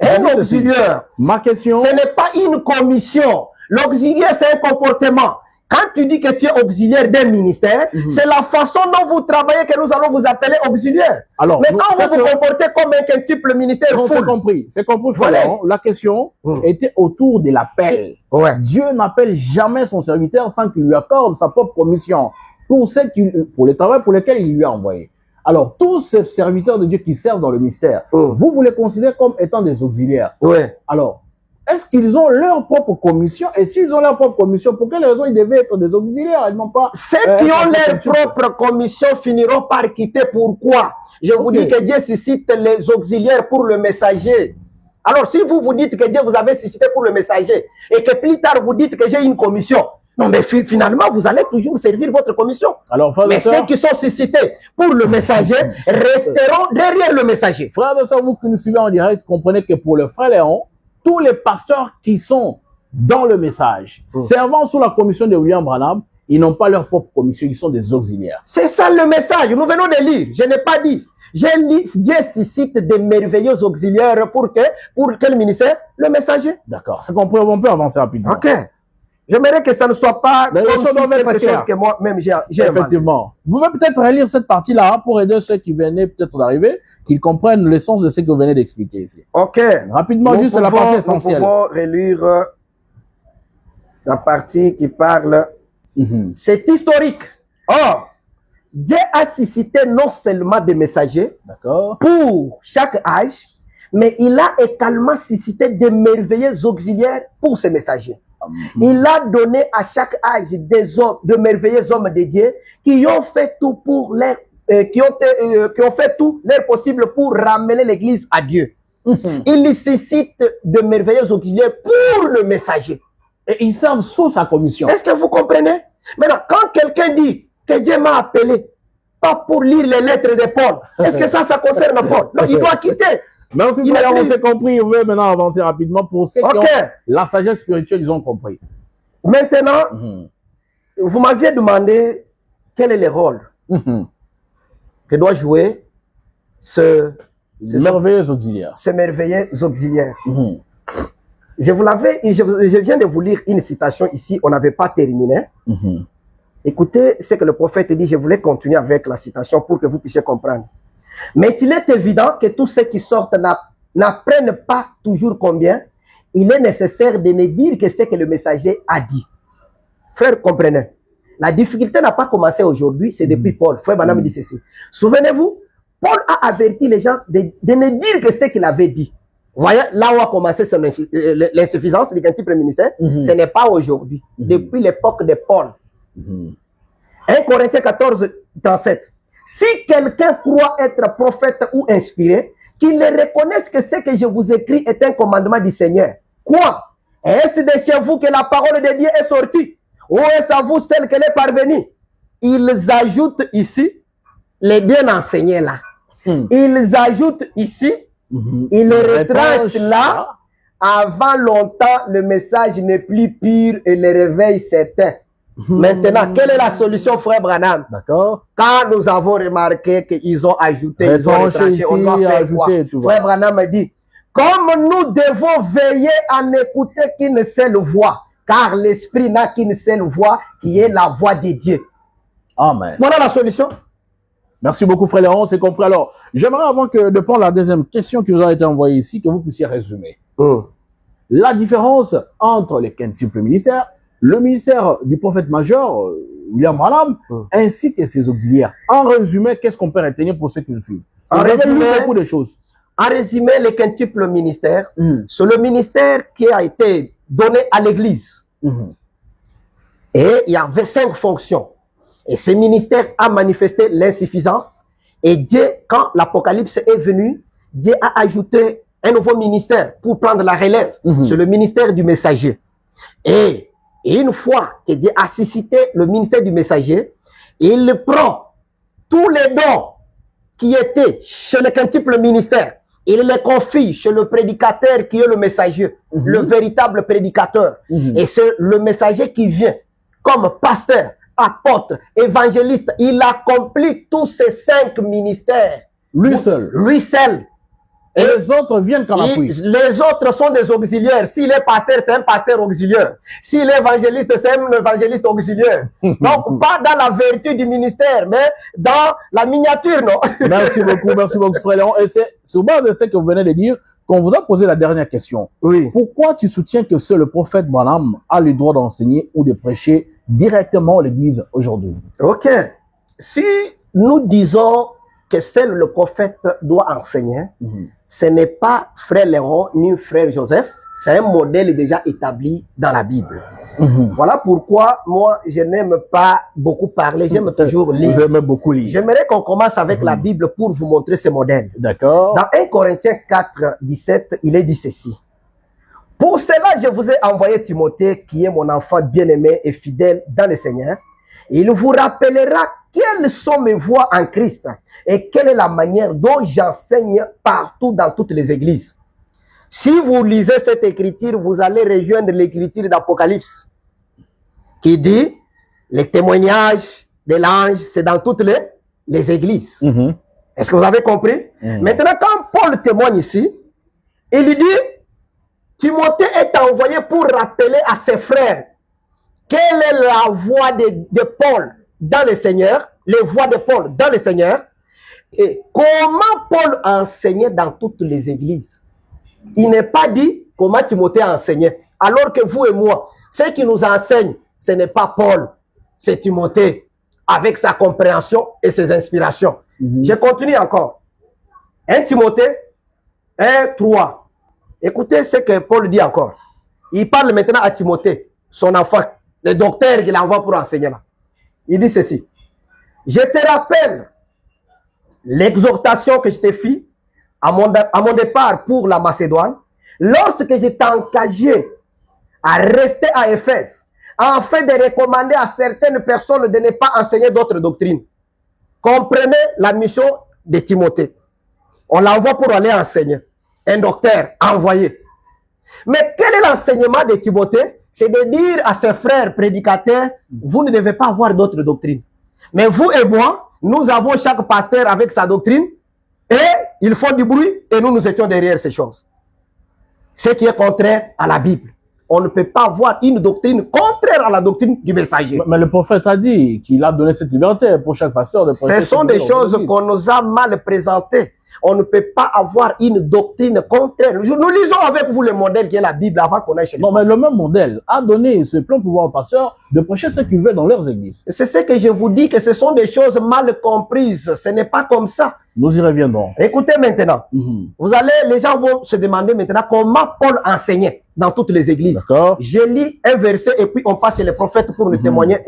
S3: Un auxiliaire,
S2: ma question,
S3: ce n'est pas une commission. L'auxiliaire, c'est un comportement. Quand tu dis que tu es auxiliaire d'un ministère, c'est la façon dont vous travaillez que nous allons vous appeler auxiliaire. Alors, mais quand vous vous comportez comme un quintuple ministère,
S2: c'est compris. C'est compris, voilà. La question était autour de l'appel. Dieu n'appelle jamais son serviteur sans qu'il lui accorde sa propre commission pour le travail pour lequel il lui a envoyé. Alors, tous ces serviteurs de Dieu qui servent dans le ministère, vous les considérez comme étant des auxiliaires. Alors, est-ce qu'ils ont leur propre commission? Et s'ils ont leur propre commission, pour quelle raison ils devaient être des auxiliaires? Ils n'ont pas.
S3: Ceux qui ont leur propre commission finiront par quitter. Pourquoi? Je vous dis que Dieu suscite les auxiliaires pour le messager. Alors, si vous vous dites que Dieu vous avait suscité pour le messager et que plus tard vous dites que j'ai une commission, non, mais finalement, vous allez toujours servir votre commission. Alors, mais ceux qui sont suscités pour le messager resteront derrière le messager.
S2: Frères et sœurs, vous qui nous suivez en direct, comprenez que pour le frère Léon, tous les pasteurs qui sont dans le message, servant sous la commission de William Branham, ils n'ont pas leur propre commission, ils sont des auxiliaires.
S3: C'est ça le message, nous venons de lire, je n'ai pas dit. J'ai dit, Dieu suscite des merveilleux auxiliaires pour quel ministère? Le messager.
S2: D'accord, c'est compris, on peut avancer rapidement.
S3: Ok. J'aimerais que ça ne soit pas
S2: comme
S3: quelque chose que moi-même j'ai
S2: effectivement. Vous pouvez peut-être relire cette partie-là pour aider ceux qui venaient peut-être d'arriver, qu'ils comprennent le sens de ce que vous venez d'expliquer ici.
S3: Ok.
S2: Rapidement, juste la partie essentielle.
S3: Nous pouvons relire la partie qui parle. C'est historique. Or, Dieu a suscité non seulement des messagers pour chaque âge, mais il a également suscité des merveilleux auxiliaires pour ces messagers. Il a donné à chaque âge des hommes, de merveilleux hommes de Dieu qui ont fait tout pour qui ont fait tout leur possible pour ramener l'Église à Dieu. Il suscite de merveilleux auxiliaires pour le messager.
S2: Et ils servent sous sa commission.
S3: Est-ce que vous comprenez? Maintenant, quand quelqu'un dit que Dieu m'a appelé, pas pour lire les lettres de Paul, est-ce que ça concerne Paul? Non, il doit quitter.
S2: Merci, on s'est compris. On veut maintenant avancer rapidement pour ceux qui ont la sagesse spirituelle, ils ont compris.
S3: Maintenant, vous m'aviez demandé quel est le rôle que doit jouer ce
S2: merveilleux auxiliaire.
S3: Ces merveilleux auxiliaires. Je viens de vous lire une citation ici, on n'avait pas terminé. Écoutez ce que le prophète dit, je voulais continuer avec la citation pour que vous puissiez comprendre. Mais il est évident que tous ceux qui sortent n'apprennent pas toujours combien il est nécessaire de ne dire que ce que le messager a dit. Frère, comprenez. La difficulté n'a pas commencé aujourd'hui, c'est depuis Paul. Frère Branham dit ceci. Souvenez-vous, Paul a averti les gens de ne dire que ce qu'il avait dit. Vous voyez, là où a commencé l'insuffisance du quintuple ministère, ce n'est pas aujourd'hui. Depuis l'époque de Paul. 1 Corinthiens 14, 37. Si quelqu'un croit être prophète ou inspiré, qu'il reconnaisse que ce que je vous écris est un commandement du Seigneur. Quoi? Est-ce de chez vous que la parole de Dieu est sortie? Ou est-ce à vous celle qu'elle est parvenue? Ils ajoutent ici, les bien enseignés là. Ils ajoutent ici, ils le retranchent là. Avant longtemps, le message n'est plus pur et le réveil s'éteint. Maintenant, quelle est la solution, frère Branham?
S2: D'accord.
S3: Quand nous avons remarqué qu'ils ont ajouté, ils ont retranché, on doit faire quoi? Frère Branham me dit, comme nous devons veiller à n'écouter qu'une seule voix, car l'esprit n'a qu'une seule voix, qui est la voix de Dieu.
S2: Amen.
S3: Voilà la solution.
S2: Merci beaucoup, frère Léon, c'est compris. Alors, j'aimerais avant de prendre la deuxième question qui nous a été envoyée ici, que vous puissiez résumer. La différence entre les quintuples ministères, le ministère du prophète major, William Branham, ainsi que ses auxiliaires. En résumé, qu'est-ce qu'on peut retenir pour ceux qui nous suivent?
S3: En résumé,
S2: beaucoup de choses.
S3: En résumé, les quintuples ministères, c'est le ministère qui a été donné à l'Église. Et il y avait 5 fonctions. Et ce ministère a manifesté l'insuffisance. Et Dieu, quand l'Apocalypse est venu, Dieu a ajouté un nouveau ministère pour prendre la relève. C'est le ministère du messager. Et une fois que Dieu a suscité le ministère du messager, il prend tous les dons qui étaient chez le quintuple ministère, il les confie chez le prédicateur qui est le messager, le véritable prédicateur. Et c'est le messager qui vient comme pasteur, apôtre, évangéliste. Il accomplit tous ces 5 ministères.
S2: Lui seul.
S3: Lui seul.
S2: Et les autres viennent qu'en appui.
S3: Les autres sont des auxiliaires. S'il est pasteur, c'est un pasteur auxiliaire. S'il est évangéliste, c'est un évangéliste auxiliaire. Donc, pas dans la vertu du ministère, mais dans la miniature, non?
S2: Merci beaucoup, frère Léon. Et c'est sur base de ce que vous venez de dire qu'on vous a posé la dernière question.
S3: Oui.
S2: Pourquoi tu soutiens que seul le prophète Branham a le droit d'enseigner ou de prêcher directement l'Église aujourd'hui?
S3: Ok. Si nous disons que seul le prophète doit enseigner, ce n'est pas frère Léon ni frère Joseph, c'est un modèle déjà établi dans la Bible. Voilà pourquoi moi je n'aime pas beaucoup parler, j'aime toujours lire.
S2: Vous aimez beaucoup lire.
S3: J'aimerais qu'on commence avec la Bible pour vous montrer ce modèle.
S2: D'accord.
S3: Dans 1 Corinthiens 4, 17, il est dit ceci. Pour cela, je vous ai envoyé Timothée, qui est mon enfant bien-aimé et fidèle dans le Seigneur. Il vous rappellera quelles sont mes voies en Christ et quelle est la manière dont j'enseigne partout dans toutes les églises. Si vous lisez cette écriture, vous allez rejoindre l'écriture d'Apocalypse qui dit les témoignages de l'ange, c'est dans toutes les églises. Est-ce que vous avez compris? Maintenant, quand Paul témoigne ici, il dit Timothée est envoyé pour rappeler à ses frères quelle est la voix de Paul dans le Seigneur, les voix de Paul dans le Seigneur, et comment Paul enseignait dans toutes les églises. Il n'est pas dit comment Timothée a enseigné, alors que vous et moi, ce qui nous enseigne, ce n'est pas Paul, c'est Timothée, avec sa compréhension et ses inspirations. Je continue encore. 1 Timothée 1, 3. Écoutez ce que Paul dit encore. Il parle maintenant à Timothée, son enfant, le docteur qu'il envoie pour enseigner là. Il dit ceci. Je te rappelle l'exhortation que je t'ai faite à mon départ pour la Macédoine, lorsque je t'ai engagé à rester à Éphèse, afin de recommander à certaines personnes de ne pas enseigner d'autres doctrines. Comprenez la mission de Timothée. On l'envoie pour aller enseigner. Un docteur envoyé. Mais quel est l'enseignement de Timothée? C'est de dire à ses frères prédicateurs, vous ne devez pas avoir d'autres doctrines. Mais vous et moi, nous avons chaque pasteur avec sa doctrine et ils font du bruit et nous étions derrière ces choses. Ce qui est contraire à la Bible. On ne peut pas avoir une doctrine contraire à la doctrine du messager.
S2: Mais le prophète a dit qu'il a donné cette liberté pour chaque pasteur de prêcher.
S3: Ce sont des choses qu'on nous a mal présentées. On ne peut pas avoir une doctrine contraire. Nous lisons avec vous le modèle qui est la Bible avant qu'on aille chez
S2: Non, mais le même modèle a donné ce plein pouvoir aux pasteurs de prêcher ce qu'ils veulent dans leurs églises.
S3: C'est ce que je vous dis, que ce sont des choses mal comprises. Ce n'est pas comme ça.
S2: Nous y reviendrons.
S3: Écoutez maintenant. Les gens vont se demander maintenant comment Paul enseignait dans toutes les églises.
S2: D'accord.
S3: Je lis un verset et puis on passe chez les prophètes pour nous témoigner.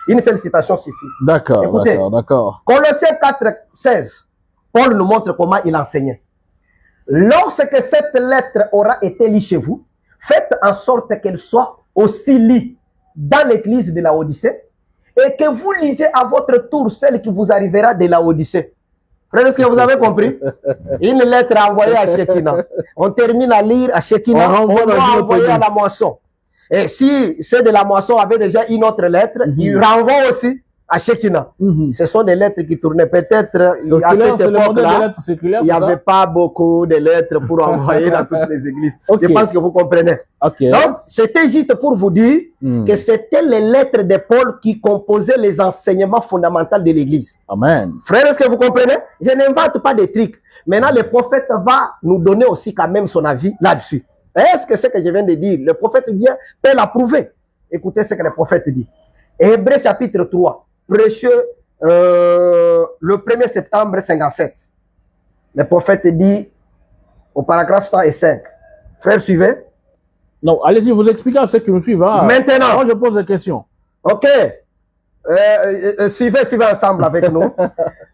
S3: Une seule citation suffit.
S2: D'accord,
S3: écoutez,
S2: d'accord.
S3: Colossiens 4, 16. Paul nous montre comment il enseignait. Lorsque cette lettre aura été lue chez vous, faites en sorte qu'elle soit aussi lue dans l'église de la Odyssée et que vous lisez à votre tour celle qui vous arrivera de la Odyssée. Frère, est-ce que vous avez compris? Une lettre envoyée à Shekinah. On termine à lire à Shekinah, on va envoyer à la moisson. Et si c'est de la moisson avait déjà une autre lettre, il renvoie aussi à Shekinah. Ce sont des lettres qui tournaient peut-être à cette époque-là. Il n'y avait pas beaucoup de lettres pour envoyer dans toutes les églises. Je pense que vous comprenez. Donc, c'était juste pour vous dire que c'était les lettres de Paul qui composaient les enseignements fondamentaux de l'église.
S2: Amen.
S3: Frère, est-ce que vous comprenez? Je n'invente pas des trucs. Maintenant, le prophète va nous donner aussi quand même son avis là-dessus. Est-ce que ce que je viens de dire, le prophète vient peut l'approuver? Écoutez ce que le prophète dit. Hébreux chapitre 3. Prêché le 1er septembre 57. Le prophète dit au paragraphe 105. Frère, suivez.
S2: Non, allez-y, vous expliquez à ceux qui nous suivent. Hein.
S3: Maintenant.
S2: Moi, je pose des questions.
S3: Ok. Suivez ensemble avec nous.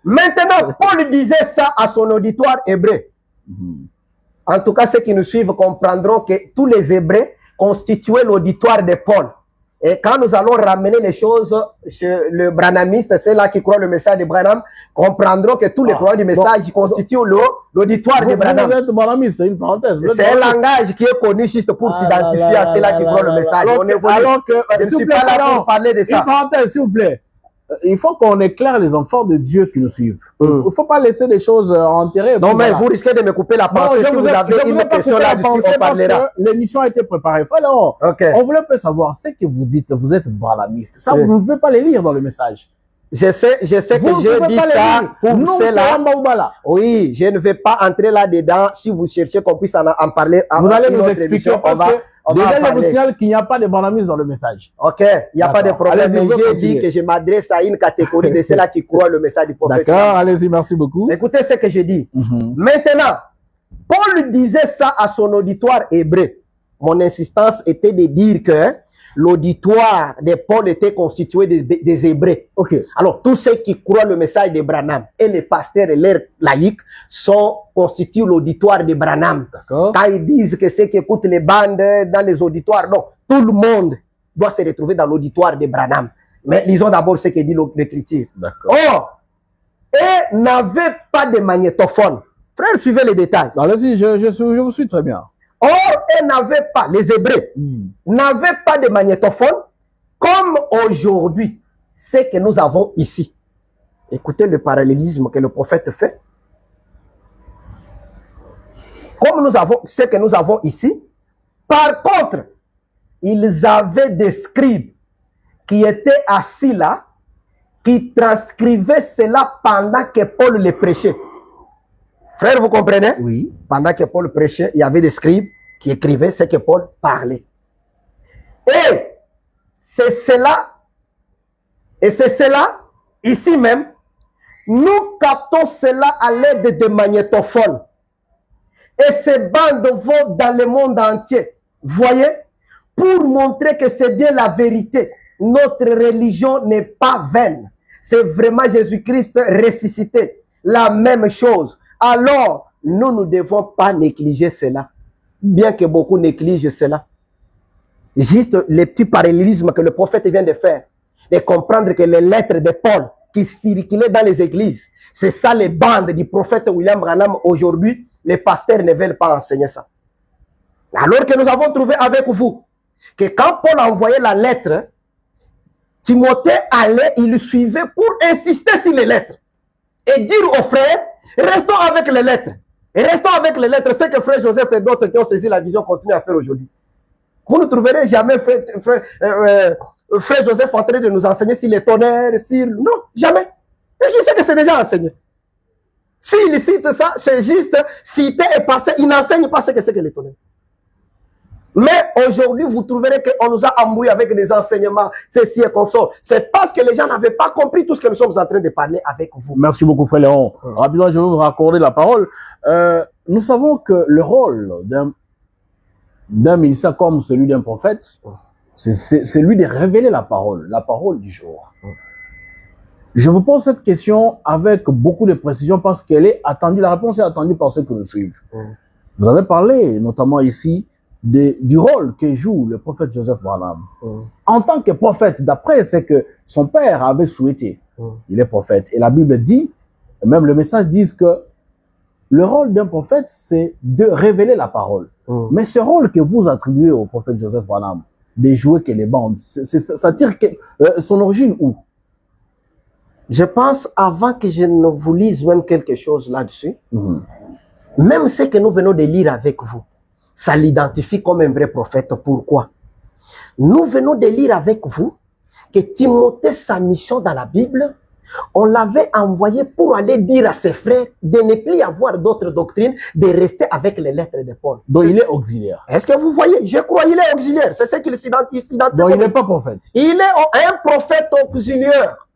S3: Maintenant, Paul disait ça à son auditoire hébreu. En tout cas, ceux qui nous suivent comprendront que tous les Hébreux constituaient l'auditoire de Paul. Et quand nous allons ramener les choses chez le branhamiste, c'est là qui croient le message de Branham, comprendront que tous les croyants du message constituent l'auditoire de Branham.
S2: Vous êtes branhamiste, une parenthèse.
S3: C'est un langage qui est connu juste pour s'identifier à ceux-là qui croient le message.
S2: Alors que,
S3: je ne suis pas là pour parler de ça.
S2: Une parenthèse, s'il vous plaît. Il faut qu'on éclaire les enfants de Dieu qui nous suivent. Il ne faut pas laisser des choses enterrées.
S3: Non, mais vous risquez de me couper la pensée. Si vous avez une question là-dessus, on parlera.
S2: L'émission a été préparée. Alors, on voulait pas savoir ce que vous dites. Vous êtes branhamiste. Ça, vous ne pouvez pas les lire dans le message.
S3: Je sais que j'ai dit ça pour cela. Oui, je ne vais pas entrer là-dedans. Si vous cherchez qu'on puisse en parler.
S2: Vous allez nous expliquer parce que déjà, je vous signale qu'il n'y a pas de branhamisme dans le message.
S3: Ok, il n'y a pas de problème. Mais j'ai dit que je m'adresse à une catégorie de ceux-là qui croient le message du prophète.
S2: D'accord, allez-y, merci beaucoup.
S3: Écoutez ce que je dis. Maintenant, Paul disait ça à son auditoire hébreu. Mon insistance était de dire que l'auditoire de Paul était constitué des Hébreux. Alors, tous ceux qui croient le message de Branham et les pasteurs et leurs laïcs constituent l'auditoire de Branham. Quand ils disent que ceux qui écoutent les bandes dans les auditoires, non, tout le monde doit se retrouver dans l'auditoire de Branham. Mais lisons d'abord ce que dit l'Écriture. Or, et n'avait pas de magnétophone. Frère, suivez les détails.
S2: Allez-y, je vous suis très bien.
S3: Or, ils n'avaient pas, les Hébreux, n'avaient pas de magnétophone comme aujourd'hui, ce que nous avons ici. Écoutez le parallélisme que le prophète fait. Comme nous avons ce que nous avons ici, par contre, ils avaient des scribes qui étaient assis là, qui transcrivaient cela pendant que Paul le prêchait. Frère, vous comprenez?
S2: Oui.
S3: Pendant que Paul prêchait, il y avait des scribes qui écrivaient ce que Paul parlait. Et c'est cela, ici même, nous captons cela à l'aide de magnétophones. Et ces bandes vont dans le monde entier. Voyez? Pour montrer que c'est bien la vérité. Notre religion n'est pas vaine. C'est vraiment Jésus-Christ ressuscité. La même chose. Alors, nous ne devons pas négliger cela. Bien que beaucoup négligent cela. Juste les petits parallélismes que le prophète vient de faire. De comprendre que les lettres de Paul qui circulaient dans les églises, c'est ça les bandes du prophète William Branham aujourd'hui. Les pasteurs ne veulent pas enseigner ça. Alors que nous avons trouvé avec vous que quand Paul envoyait la lettre, Timothée allait, il le suivait pour insister sur les lettres. Et dire aux frères, restons avec les lettres. Et restons avec les lettres. C'est que frère Joseph et d'autres qui ont saisi la vision continuent à faire aujourd'hui. Vous ne trouverez jamais frère Joseph en train de nous enseigner sur les tonnerres, sur... Non, jamais. Parce qu'il sait que c'est déjà enseigné. S'il cite ça, c'est juste citer et passer. Il n'enseigne pas ce que c'est que les tonnerres. Mais aujourd'hui, vous trouverez qu'on nous a embrouillé avec des enseignements, ceci et consort. C'est parce que les gens n'avaient pas compris tout ce que nous sommes en train de parler avec vous.
S2: Merci beaucoup, frère Léon. Rapidement, je vais vous raccorder la parole. Nous savons que le rôle d'un ministère comme celui d'un prophète, c'est celui de révéler la parole du jour. Je vous pose cette question avec beaucoup de précision parce qu'elle est attendue, la réponse est attendue par ceux qui nous suivent. Vous avez parlé, notamment ici, du rôle que joue le prophète Joseph Branham. En tant que prophète, d'après ce que son père avait souhaité, il est prophète. Et la Bible dit, même le message dit que le rôle d'un prophète, c'est de révéler la parole. Mais ce rôle que vous attribuez au prophète Joseph Branham, de jouer que les bandes, ça tire son origine où?
S3: Je pense, avant que je ne vous lise même quelque chose là-dessus, même ce que nous venons de lire avec vous, ça l'identifie comme un vrai prophète. Pourquoi? Nous venons de lire avec vous que Timothée, sa mission dans la Bible, on l'avait envoyé pour aller dire à ses frères de ne plus avoir d'autres doctrines, de rester avec les lettres de Paul.
S2: Donc il est auxiliaire.
S3: Est-ce que vous voyez? Je crois qu'il est auxiliaire. C'est ce qu'il s'identifie.
S2: Donc il n'est pas prophète.
S3: Il est un prophète auxiliaire.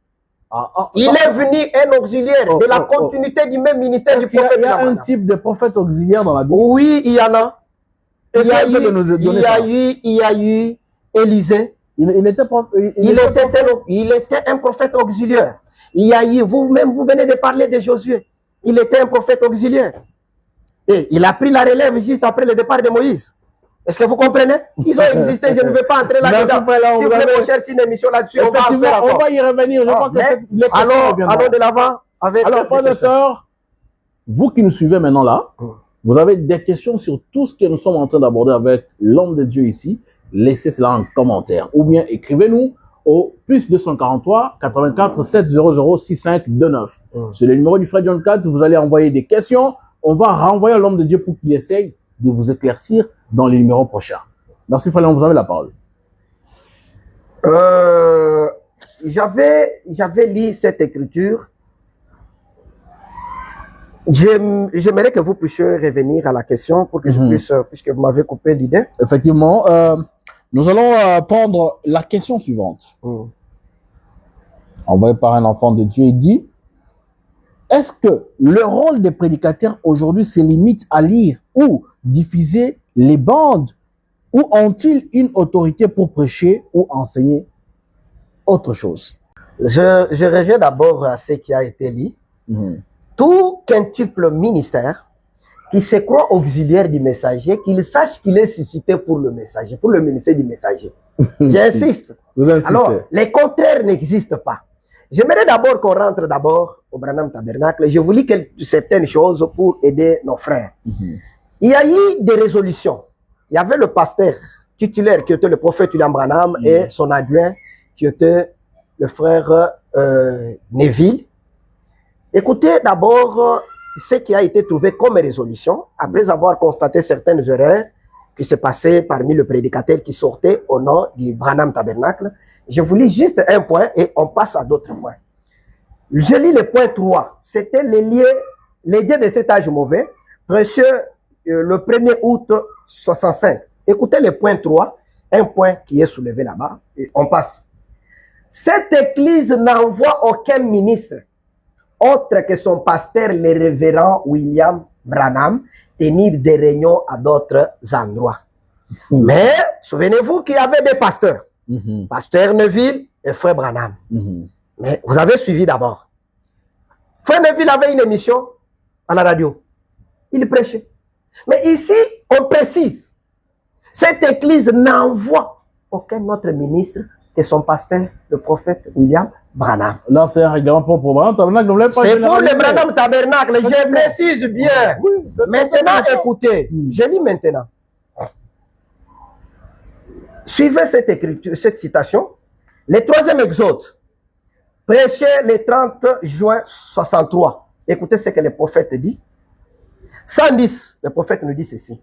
S3: Il est venu un auxiliaire de la continuité du même ministère du prophète.
S2: Il y a un type de prophète auxiliaire dans la Bible?
S3: Oui, il y en a. Il y a eu Élisée. Il était un prophète auxiliaire. Il y a eu, vous-même, vous venez de parler de Josué. Il était un prophète auxiliaire. Et il a pris la relève juste après le départ de Moïse. Est-ce que vous comprenez? Ils ont existé, je ne vais pas entrer là-dedans. Si vous voulez chercher une émission là-dessus, on
S2: va y revenir. Je crois que
S3: allons de l'avant avec...
S2: Alors, frères et sœurs, vous qui nous suivez maintenant là, vous avez des questions sur tout ce que nous sommes en train d'aborder avec l'homme de Dieu ici, laissez cela en commentaire. Ou bien écrivez-nous au plus 243 84 700 6529. C'est le numéro du frère John 4. Vous allez envoyer des questions. On va renvoyer à l'homme de Dieu pour qu'il essaye de vous éclaircir dans les numéros prochains. Merci frère Léon, vous avez la parole.
S3: J'avais lu cette écriture. J'aimerais que vous puissiez revenir à la question pour que je puisse, puisque vous m'avez coupé l'idée.
S2: Effectivement, nous allons prendre la question suivante. Envoyé par un enfant de Dieu, il dit: est-ce que le rôle des prédicateurs aujourd'hui se limite à lire ou diffuser les bandes, ou ont-ils une autorité pour prêcher ou enseigner autre chose?
S3: Je reviens d'abord à ce qui a été dit. Tout quintuple ministère qui se croit auxiliaire du messager, qu'il sache qu'il est suscité pour le messager, pour le ministère du messager. J'insiste. Alors, les contraires n'existent pas. J'aimerais d'abord qu'on rentre d'abord au Branham Tabernacle. Je vous lis certaines choses pour aider nos frères. Il y a eu des résolutions. Il y avait le pasteur titulaire qui était le prophète William Branham et son adjoint qui était le frère Neville. Écoutez d'abord ce qui a été trouvé comme résolution, après avoir constaté certaines erreurs qui se passaient parmi les prédicateurs qui sortaient au nom du Branham Tabernacle. Je vous lis juste un point et on passe à d'autres points. Je lis le point 3. C'était les dieux de cet âge mauvais, prêché le 1er août 65. Écoutez le point 3, un point qui est soulevé là-bas, et on passe. Cette église n'envoie aucun ministre autre que son pasteur, le révérend William Branham, tenir des réunions à d'autres endroits. Mais, souvenez-vous qu'il y avait des pasteurs. Pasteur Neville et frère Branham. Mais vous avez suivi d'abord. Frère Neville avait une émission à la radio. Il prêchait. Mais ici, on précise. Cette église n'envoie aucun autre ministre que son pasteur, le prophète William Branham.
S2: Là, c'est un règlement pour Branham Tabernacle.
S3: C'est pour le Branham Tabernacle. Je précise bien. Oui, maintenant, écoutez. Je lis maintenant. Suivez cette écriture, cette citation. Le 3e exode, prêché le 30 juin 63. Écoutez ce que le prophète dit. 110, le prophète nous dit ceci.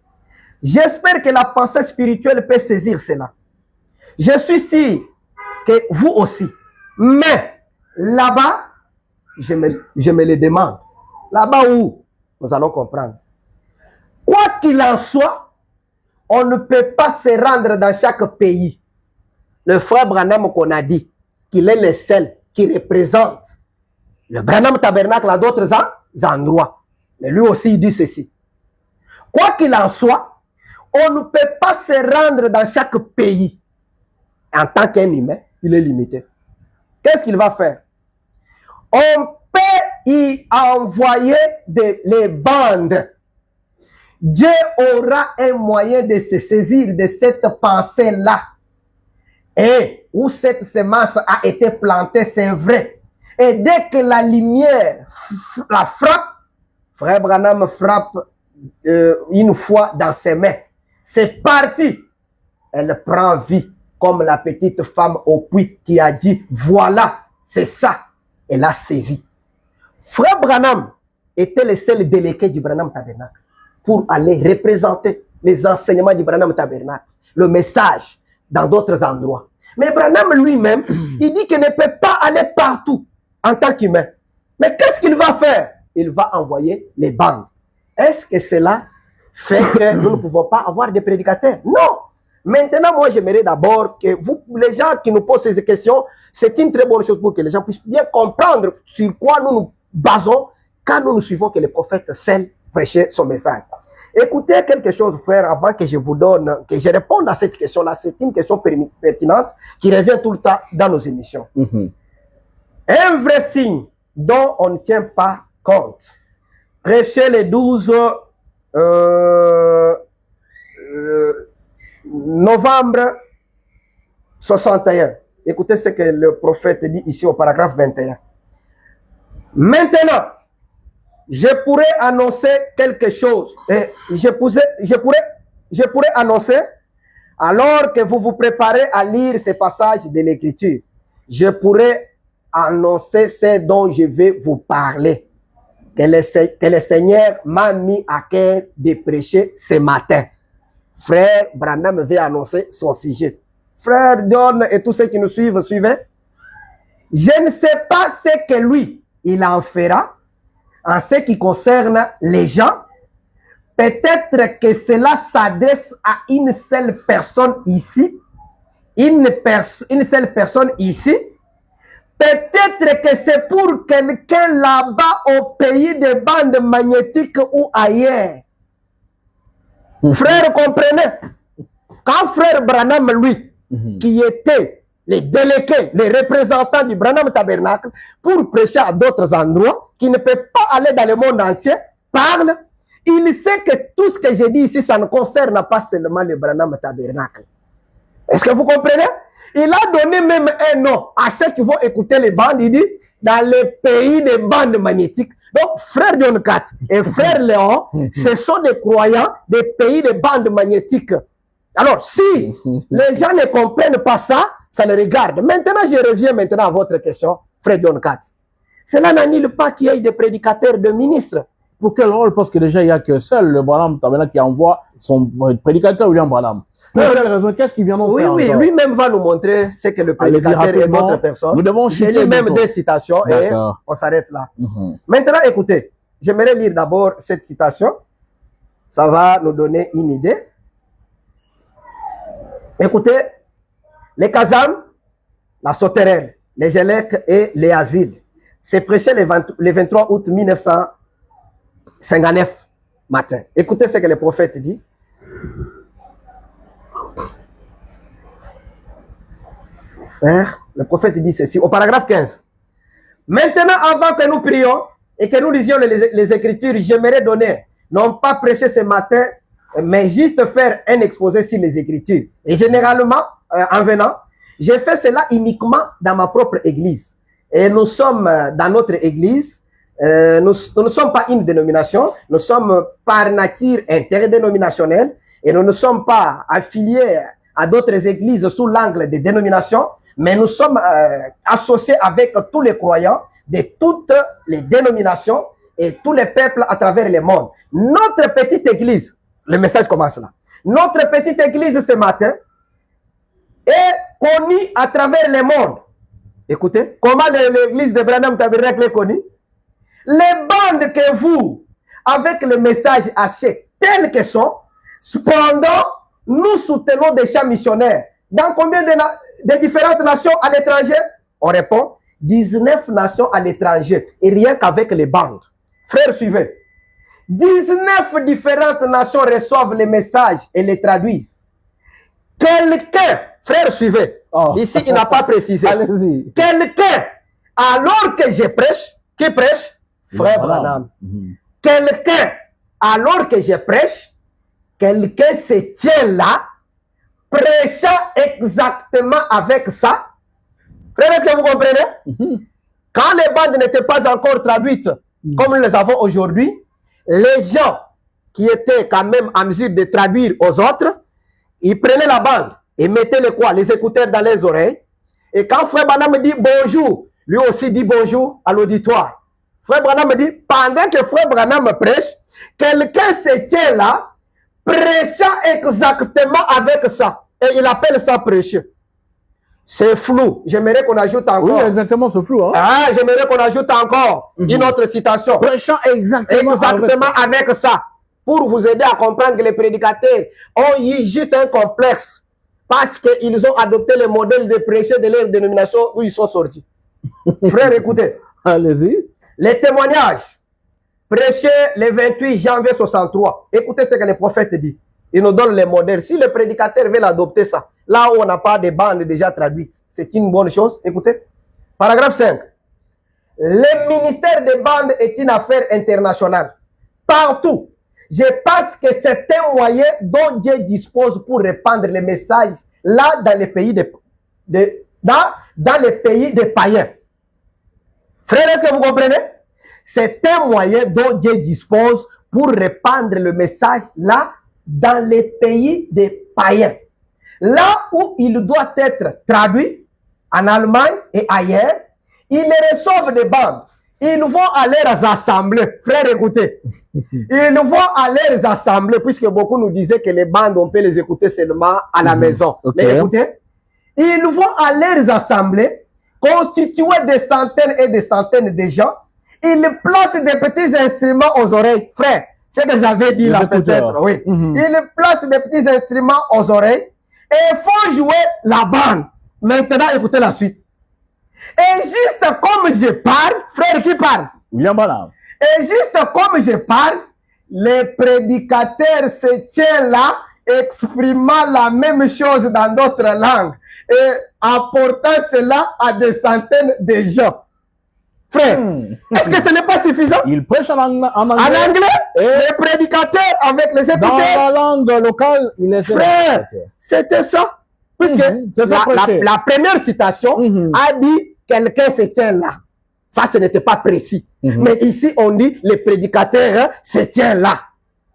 S3: J'espère que la pensée spirituelle peut saisir cela. Je suis sûr que vous aussi. Mais là-bas, je me le demande. Là-bas où? Nous allons comprendre. Quoi qu'il en soit, on ne peut pas se rendre dans chaque pays. Le frère Branham qu'on a dit qu'il est le seul qui représente le Branham Tabernacle à d'autres endroits. Mais lui aussi il dit ceci. Quoi qu'il en soit, on ne peut pas se rendre dans chaque pays. En tant qu'un humain, il est limité. Qu'est-ce qu'il va faire? On peut y envoyer les bandes. Dieu aura un moyen de se saisir de cette pensée-là. Et où cette semence a été plantée, c'est vrai. Et dès que la lumière la frappe, Frère Branham frappe une fois dans ses mains. C'est parti. Elle prend vie comme la petite femme au puits qui a dit, voilà, c'est ça. Elle a saisi. Frère Branham était le seul délégué du Branham Tabernacle pour aller représenter les enseignements du Branham Tabernacle, le message dans d'autres endroits. Mais Branham lui-même, il dit qu'il ne peut pas aller partout en tant qu'humain. Mais qu'est-ce qu'il va faire? Il va envoyer les bandes. Est-ce que cela fait que nous ne pouvons pas avoir des prédicateurs? Non. Maintenant, moi, j'aimerais d'abord que vous, les gens qui nous posent ces questions, c'est une très bonne chose pour que les gens puissent bien comprendre sur quoi nous nous basons quand nous nous suivons que le prophète seul prêchait son message. Écoutez quelque chose, frère, avant que je vous donne, que je réponde à cette question-là. C'est une question pertinente qui revient tout le temps dans nos émissions. Un vrai signe dont on ne tient pas compte. Prêcher les 12 novembre 61. Écoutez ce que le prophète dit ici au paragraphe 21. Maintenant, je pourrais annoncer quelque chose. Et je pourrais annoncer, alors que vous vous préparez à lire ces passages de l'Écriture, je pourrais annoncer ce dont je vais vous parler. Que le Seigneur m'a mis à cœur de prêcher ce matin. Frère Branham veut annoncer son sujet. Frère John et tous ceux qui nous suivent, suivez. Je ne sais pas ce que lui, il en fera en ce qui concerne les gens. Peut-être que cela s'adresse à une seule personne ici. Une seule personne ici. Peut-être que c'est pour quelqu'un là-bas au pays des bandes magnétiques ou ailleurs. Frère, comprenez? Quand frère Branham, lui, qui était les délégués, les représentants du Branham Tabernacle, pour prêcher à d'autres endroits, qui ne peut pas aller dans le monde entier, parle, il sait que tout ce que j'ai dit ici, ça ne concerne pas seulement le Branham Tabernacle. Est-ce que vous comprenez? Il a donné même un nom à ceux qui vont écouter les bandes. Il dit, dans le pays des bandes magnétiques. Donc, frère John Cat et frère Léon, ce sont des croyants des pays des bandes magnétiques. Alors, si les gens ne comprennent pas ça, ça les regarde. Maintenant, je reviens maintenant à votre question, frère John Cat. Cela n'annule pas qu'il y ait des prédicateurs, de ministres.
S2: Pour quel rôle? Parce que déjà, il n'y a que seul le Branham Tabernacle qui envoie son prédicateur, William Branham. Pour quelle raison? Qu'est-ce qu'ils viendront faire?
S3: Oui, lui-même va nous montrer ce que le prédicateur est d'autres personnes.
S2: Nous devons
S3: citer. Il lit même des citations et on s'arrête là. Maintenant, écoutez, j'aimerais lire d'abord cette citation. Ça va nous donner une idée. Écoutez, les Kazam, la Sauterelle, les Gélec et les Azides. C'est prêché le 23 août 1959 matin. Écoutez ce que le prophète dit. Le prophète dit ceci au paragraphe 15. Maintenant, avant que nous prions et que nous lisions les Écritures, j'aimerais donner, non pas prêcher ce matin, mais juste faire un exposé sur les Écritures. Et généralement, en venant, j'ai fait cela uniquement dans ma propre église. Et nous sommes dans notre église, nous ne sommes pas une dénomination, nous sommes par nature interdénominationnels et nous ne sommes pas affiliés à d'autres églises sous l'angle des dénominations, mais nous sommes associés avec tous les croyants de toutes les dénominations et tous les peuples à travers le monde. Notre petite église, le message commence là, notre petite église ce matin est connue à travers le monde. Écoutez, comment l'église de Branham Tabernacle est connue? Les bandes que vous, avec le message haché tels que sont, cependant, nous soutenons des champs missionnaires. Dans combien de différentes nations à l'étranger? On répond, 19 nations à l'étranger. Et rien qu'avec les bandes. Frères, suivez. 19 différentes nations reçoivent les messages et les traduisent. Quelqu'un, frères, suivez. Ici, il n'a pas précisé.
S2: Allez-y.
S3: Quelqu'un, alors que je prêche, qui prêche? Frère Branham. Quelqu'un, alors que je prêche, quelqu'un se tient là, prêchant exactement avec ça. Frère, est-ce que vous comprenez? Quand les bandes n'étaient pas encore traduites, comme nous les avons aujourd'hui, les gens qui étaient quand même en mesure de traduire aux autres, ils prenaient la bande et mettaient les écouteurs dans les oreilles. Et quand Frère Branham me dit bonjour, lui aussi dit bonjour à l'auditoire. Frère Branham me dit, pendant que Frère Branham prêche, quelqu'un se tient là, prêchant exactement avec ça. Et il appelle ça prêcher. C'est flou. J'aimerais qu'on ajoute encore.
S2: Oui, exactement, c'est flou. Hein?
S3: Ah, j'aimerais qu'on ajoute encore une autre citation.
S2: Prêchant exactement
S3: avec ça. Pour vous aider à comprendre que les prédicateurs ont eu juste un complexe. Parce qu'ils ont adopté le modèle de prêcher de leur dénomination où ils sont sortis. Frère, écoutez.
S2: Allez-y.
S3: Les témoignages prêchés le 28 janvier 63. Écoutez ce que le prophète dit. Il nous donne les modèles. Si le prédicateur veut adopter ça, là où on n'a pas de bandes déjà traduites, c'est une bonne chose. Écoutez. Paragraphe 5. Le ministère des bandes est une affaire internationale. Partout. Je pense que c'est un moyen dont Dieu dispose pour répandre les messages là dans les pays dans les pays des païens. Frère, est-ce que vous comprenez? C'est un moyen dont Dieu dispose pour répandre le message là dans les pays des païens. Là où il doit être traduit, en Allemagne et ailleurs, ils reçoivent des bandes. Ils vont à leurs assemblées. Frère, écoutez. Ils vont à leurs assemblées, puisque beaucoup nous disaient que les bandes, on peut les écouter seulement à la maison.
S2: Okay.
S3: Mais écoutez, ils vont à leurs assemblées, constituées de centaines et de centaines de gens. Ils placent des petits instruments aux oreilles. Frère, c'est ce que j'avais dit là peut-être. Oui. Ils placent des petits instruments aux oreilles et font jouer la bande. Maintenant, écoutez la suite. Et juste comme je parle, frère qui parle?
S2: William Branham.
S3: Et juste comme je parle, les prédicateurs se tiennent là, exprimant la même chose dans d'autres langues et apportant cela à des centaines de gens. Frère, est-ce que ce n'est pas suffisant?
S2: Il prêche en anglais.
S3: En anglais, les prédicateurs avec les écouteurs.
S2: Dans la langue locale, il est
S3: frère, c'était ça. Puisque la première citation a dit quelqu'un se tient là. Ça, ce n'était pas précis. Mais ici, on dit les prédicateurs se tiennent là.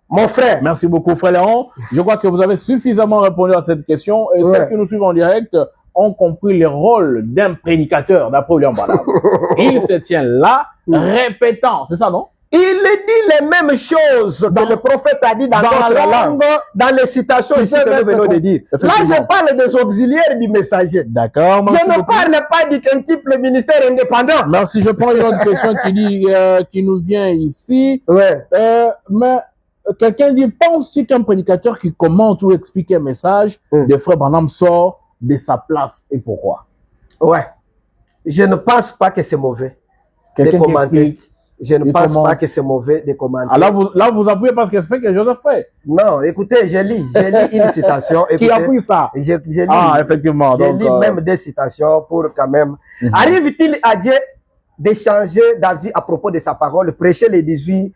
S3: Mon frère.
S2: Merci beaucoup, frère Léon. Je crois que vous avez suffisamment répondu à cette question. Et ceux qui nous suivent en direct ont compris le rôle d'un prédicateur, d'après William Branham. Il se tient là, répétant. C'est ça, non?
S3: Il dit les mêmes choses que le prophète a dit dans notre langue, dans les citations ici que nous venons de dire. Là, je parle des auxiliaires du messager.
S2: D'accord.
S3: Je ne parle pas d'un type de ministère indépendant.
S2: Merci. Je prends une autre question qui nous vient ici.
S3: Ouais.
S2: Mais quelqu'un dit, penses-tu qu'un prédicateur qui commente ou explique un message de frère Branham sort de sa place et pourquoi?
S3: Ouais. Je ne pense pas que c'est mauvais de commenter. Je ne pense pas que c'est mauvais de commenter.
S2: Ah, là, vous appuyez parce que c'est ce que Joseph fait.
S3: Non, écoutez, je lis une citation. Écoutez,
S2: qui appuie ça?
S3: Je lis,
S2: effectivement.
S3: Je lis même des citations pour quand même. Arrive-t-il à Dieu d'échanger d'avis à propos de sa parole, prêcher le 18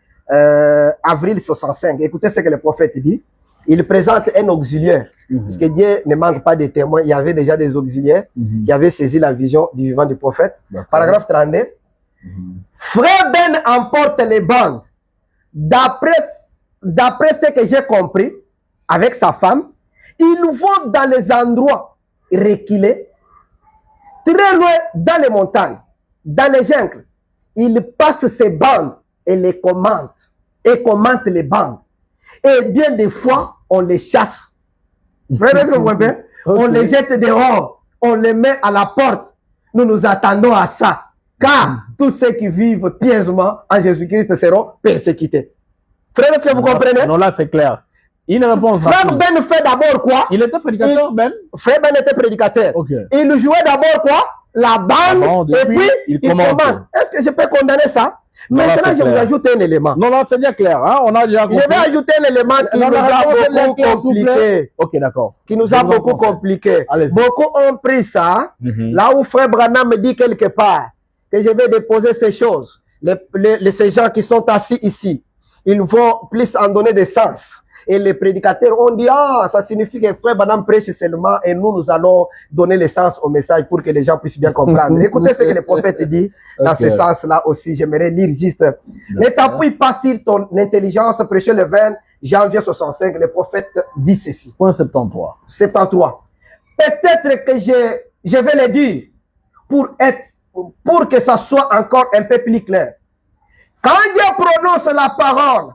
S3: avril 65? Écoutez ce que le prophète dit. Il présente un auxiliaire. Parce que Dieu ne manque pas de témoins. Il y avait déjà des auxiliaires qui avaient saisi la vision du vivant du prophète. Paragraphe 32. Frère Ben emporte les bandes. D'après ce que j'ai compris, avec sa femme, ils vont dans les endroits reculés, très loin dans les montagnes, dans les jungles. Ils passent ces bandes et les commentent, et commentent les bandes. Et bien des fois, on les chasse. Frère, on les jette dehors, on les met à la porte. Nous nous attendons à ça. Car tous ceux qui vivent pieusement en Jésus-Christ seront persécutés. Frère, est-ce que vous comprenez?
S2: Non, là, c'est clair. Il répond à
S3: Frère Ben fait d'abord quoi?
S2: Il était prédicateur, Ben?
S3: Frère Ben était prédicateur.
S2: Okay.
S3: Il jouait d'abord quoi? La bande, et puis il commente. Est-ce que je peux condamner ça?
S2: Non,
S3: maintenant, je vous ajoute un élément.
S2: Non, non, c'est bien clair. Hein? On a déjà compris.
S3: Je vais ajouter un élément qui nous a beaucoup compliqué.
S2: Ok, d'accord.
S3: Qui nous a beaucoup compliqué. Beaucoup ont pris ça, là où Frère Branham me dit quelque part que je vais déposer ces choses. Ces gens qui sont assis ici. ils vont plus en donner des sens. Et les prédicateurs ont dit, ah, ça signifie que frère Branham prêche seulement et nous allons donner le sens au message pour que les gens puissent bien comprendre. Écoutez ce que le prophète dit dans ce sens-là aussi. J'aimerais lire juste. Ne t'appuie pas sur ton intelligence, prêcher le 20 janvier 65. Le prophète dit ceci.
S2: Point 73.
S3: 73. Peut-être que je vais le dire pour que ça soit encore un peu plus clair. Quand Dieu prononce la parole,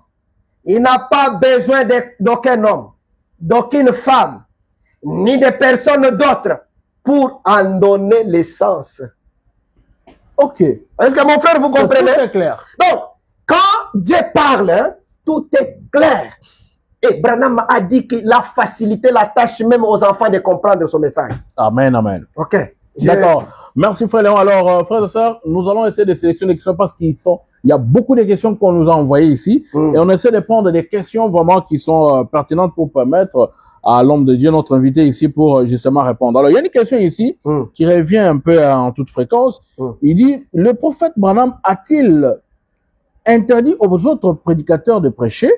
S3: il n'a pas besoin d'aucun homme, d'aucune femme, ni de personne d'autre pour en donner le sens.
S2: Ok.
S3: Est-ce que mon frère, vous comprenez?
S2: Tout est clair.
S3: Donc, quand Dieu parle, hein, tout est clair. Et Branham a dit qu'il a facilité la tâche même aux enfants de comprendre son message.
S2: Amen, amen.
S3: Ok.
S2: D'accord. Merci, frère Léon. Alors, frères et sœurs, nous allons essayer de sélectionner des questions parce qu'il y a beaucoup de questions qu'on nous a envoyées ici. Et on essaie de prendre des questions vraiment qui sont pertinentes pour permettre à l'homme de Dieu, notre invité ici, pour justement répondre. Alors, il y a une question ici qui revient un peu en toute fréquence. Il dit, le prophète Branham a-t-il interdit aux autres prédicateurs de prêcher?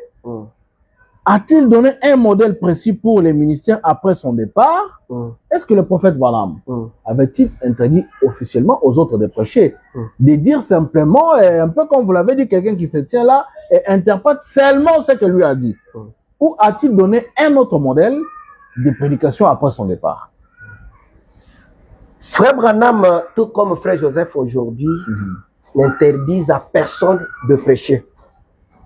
S2: A-t-il donné un modèle précis pour les ministères après son départ? Est-ce que le prophète Branham avait-il interdit officiellement aux autres de prêcher? De dire simplement, un peu comme vous l'avez dit, quelqu'un qui se tient là et interprète seulement ce que lui a dit? Ou a-t-il donné un autre modèle de prédication après son départ?
S3: Frère Branham, tout comme frère Joseph aujourd'hui, n'interdisent à personne de prêcher.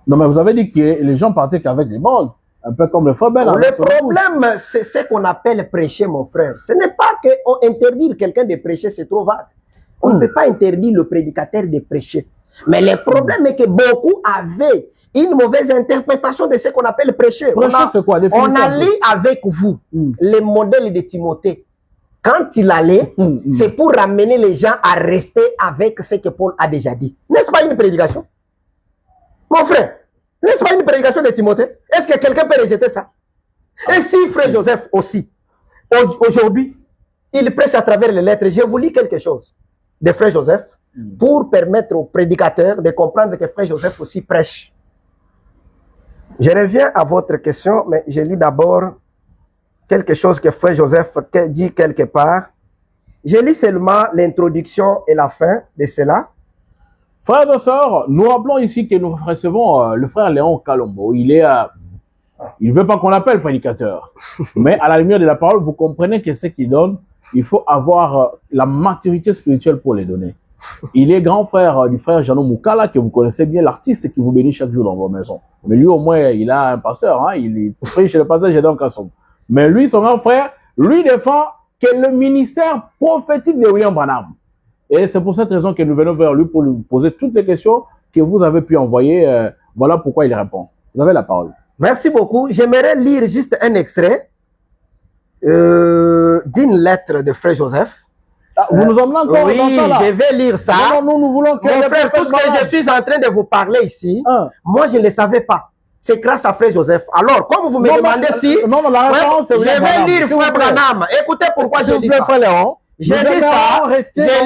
S2: Non, mais vous avez dit que les gens partaient qu'avec les bandes, un peu comme le frère Ben.
S3: Le problème, c'est ce qu'on appelle prêcher, mon frère. Ce n'est pas qu'on interdit quelqu'un de prêcher, c'est trop vague. On ne peut pas interdire le prédicateur de prêcher. Mais le problème est que beaucoup avaient une mauvaise interprétation de ce qu'on appelle prêcher.
S2: Prêcher, c'est quoi?
S3: On a lu avec vous le modèle de Timothée. Quand il allait, c'est pour ramener les gens à rester avec ce que Paul a déjà dit. N'est-ce pas une prédication? Mon frère, n'est-ce pas une prédication de Timothée? Est-ce que quelqu'un peut rejeter ça? Et si frère Joseph aussi, aujourd'hui, il prêche à travers les lettres. Je vous lis quelque chose de frère Joseph pour permettre aux prédicateurs de comprendre que frère Joseph aussi prêche. Je reviens à votre question, mais je lis d'abord quelque chose que frère Joseph dit quelque part. Je lis seulement l'introduction et la fin de cela.
S2: Frères et sœurs, nous rappelons ici que nous recevons le frère Léon Kalombo. Il ne veut pas qu'on l'appelle prédicateur. Mais à la lumière de la parole, vous comprenez que ce qu'il donne, il faut avoir la maturité spirituelle pour les donner. Il est grand frère du frère Jano Moukala, que vous connaissez bien, l'artiste qui vous bénit chaque jour dans vos maisons. Mais lui, au moins, il a un pasteur, hein, il prêche le pasteur Gédéon Kassom. Mais lui, son grand frère, lui défend que le ministère prophétique de William Branham. Et c'est pour cette raison que nous venons vers lui pour lui poser toutes les questions que vous avez pu envoyer. Voilà pourquoi il répond. Vous avez la parole.
S3: Merci beaucoup. J'aimerais lire juste un extrait d'une lettre de frère Joseph.
S2: Ah, vous nous emmenez encore
S3: oui,
S2: dans ça là?
S3: Je vais lire ça.
S2: Non, nous voulons que
S3: mon frère, tout ce que je suis en train de vous parler ici, moi je ne le savais pas. C'est grâce à frère Joseph. Alors, comme vous me demandez si...
S2: Non, la réponse,
S3: je vais lire frère Branham. Écoutez pourquoi je lis ça. Je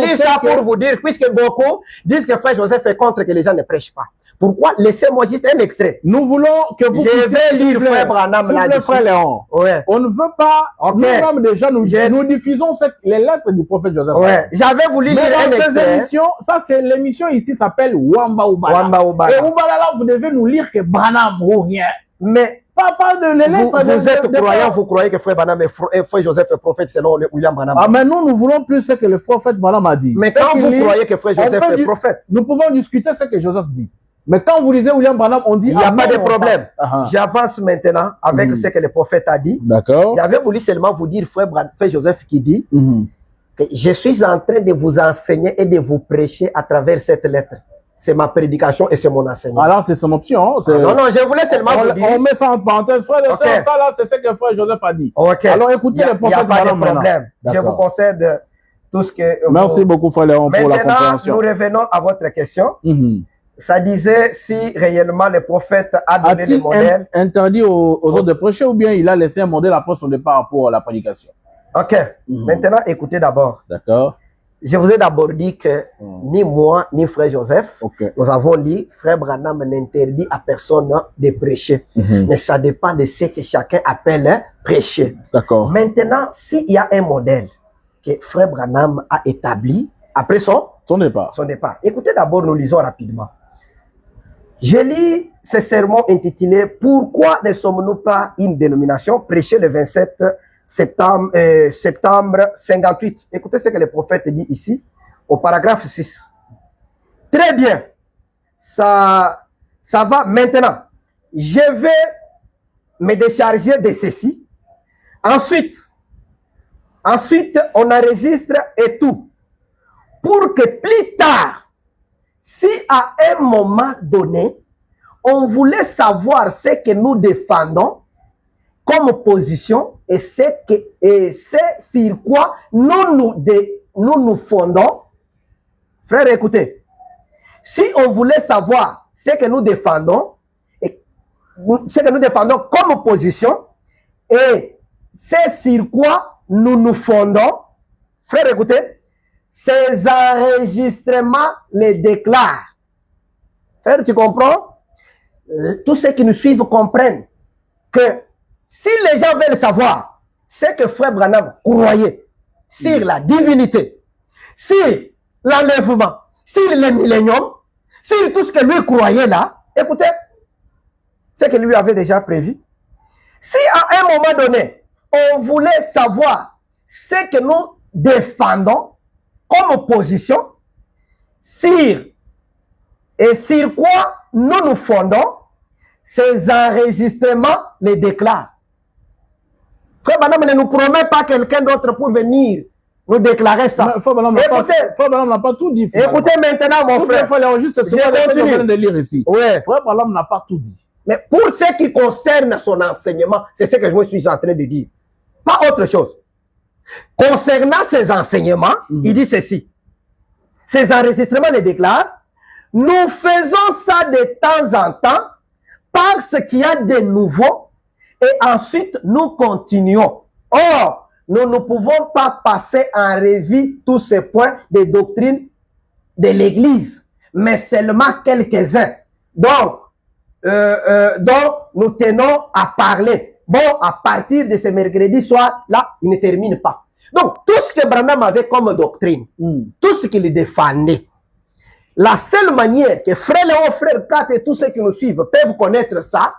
S3: lis ça pour vous dire, puisque beaucoup disent que frère Joseph est contre que les gens ne prêchent pas. Pourquoi? Laissez-moi juste un extrait.
S2: Nous voulons que vous
S3: puissiez... Je vais lire frère Branham là-dessus.
S2: Frère Léon. Ouais. On ne veut pas... Nous-mêmes déjà, nous diffusons les lettres du prophète Joseph.
S3: Ouais. J'avais voulu lire un extrait.
S2: Ça, c'est l'émission ici s'appelle Wamba Ubala.
S3: Wamba Ubala.
S2: Et Ubala là, vous devez nous lire que Branham ou rien.
S3: Mais...
S2: Pas de les lettres.
S3: Vous êtes croyant, vous croyez que frère Branham et frère Joseph est prophète selon William Branham.
S2: Ah, mais nous voulons plus ce que le prophète Branham a dit.
S3: Mais quand vous croyez que frère Joseph est prophète,
S2: nous pouvons discuter ce que Joseph dit. Mais quand vous lisez William Branham, on dit...
S3: Il n'y a pas de problème. J'avance maintenant avec ce que le prophète a dit.
S2: D'accord.
S3: J'avais voulu seulement vous dire, frère Joseph qui dit que je suis en train de vous enseigner et de vous prêcher à travers cette lettre. C'est ma prédication et c'est mon enseignement.
S2: Alors, c'est son option.
S3: Non, je voulais seulement vous dire.
S2: On met ça en parenthèse. Frère, ça là, c'est ce que frère Joseph a dit.
S3: Ok.
S2: Alors, écoutez le prophète.
S3: Il n'y a pas de problème. Je vous concède tout ce que...
S2: Merci beaucoup, frère Léon, pour la compréhension.
S3: Maintenant, nous revenons à votre question. Ça disait si réellement le prophète a donné des modèles.
S2: Interdit aux autres de prêcher ou bien il a laissé un modèle après son départ pour la prédication?
S3: Ok. Maintenant, écoutez d'abord.
S2: D'accord.
S3: Je vous ai d'abord dit que ni moi, ni frère Joseph, nous avons dit, frère Branham n'interdit à personne de prêcher. Mais ça dépend de ce que chacun appelle prêcher.
S2: D'accord.
S3: Maintenant, s'il y a un modèle que frère Branham a établi, après son départ. Écoutez d'abord, nous lisons rapidement. Je lis ce sermon intitulé « Pourquoi ne sommes-nous pas une dénomination ?» prêché le 27 septembre 58. Écoutez ce que le prophète dit ici, au paragraphe 6. Très bien. Ça va maintenant. Je vais me décharger de ceci. Ensuite, on enregistre et tout. Pour que plus tard, si à un moment donné, on voulait savoir ce que nous défendons comme position et c'est sur quoi nous nous fondons. Frère, écoutez. Si on voulait savoir ce que nous défendons, comme position, et c'est sur quoi nous nous fondons, frère, écoutez, ces enregistrements les déclarent. Frère, tu comprends? Tous ceux qui nous suivent comprennent que si les gens veulent savoir ce que frère Branham croyait sur la divinité, sur l'enlèvement, sur le millénium, sur tout ce que lui croyait là, écoutez, ce que lui avait déjà prévu. Si à un moment donné, on voulait savoir ce que nous défendons comme position, sur quoi nous nous fondons, ces enregistrements les déclarent. Frère Branham ne nous promet pas quelqu'un d'autre pour venir nous déclarer ça.
S2: Frère Branham n'a pas tout dit.
S3: Écoutez maintenant, mon frère.
S2: De lire ici.
S3: Ouais.
S2: Frère Branham n'a pas tout dit.
S3: Mais pour ce qui concerne son enseignement, c'est ce que je me suis en train de dire. Pas autre chose. Concernant ses enseignements, il dit ceci. Ces enregistrements les déclarent. Nous faisons ça de temps en temps parce qu'il y a de nouveau et ensuite nous continuons. Or, nous ne pouvons pas passer en revue tous ces points de doctrine de l'Église, mais seulement quelques-uns. Donc, nous tenons à parler. Bon, à partir de ce mercredi soir, là, il ne termine pas. Donc, tout ce que Branham avait comme doctrine, tout ce qu'il défendait, la seule manière que frère Léon, frère Kat et tous ceux qui nous suivent peuvent connaître ça,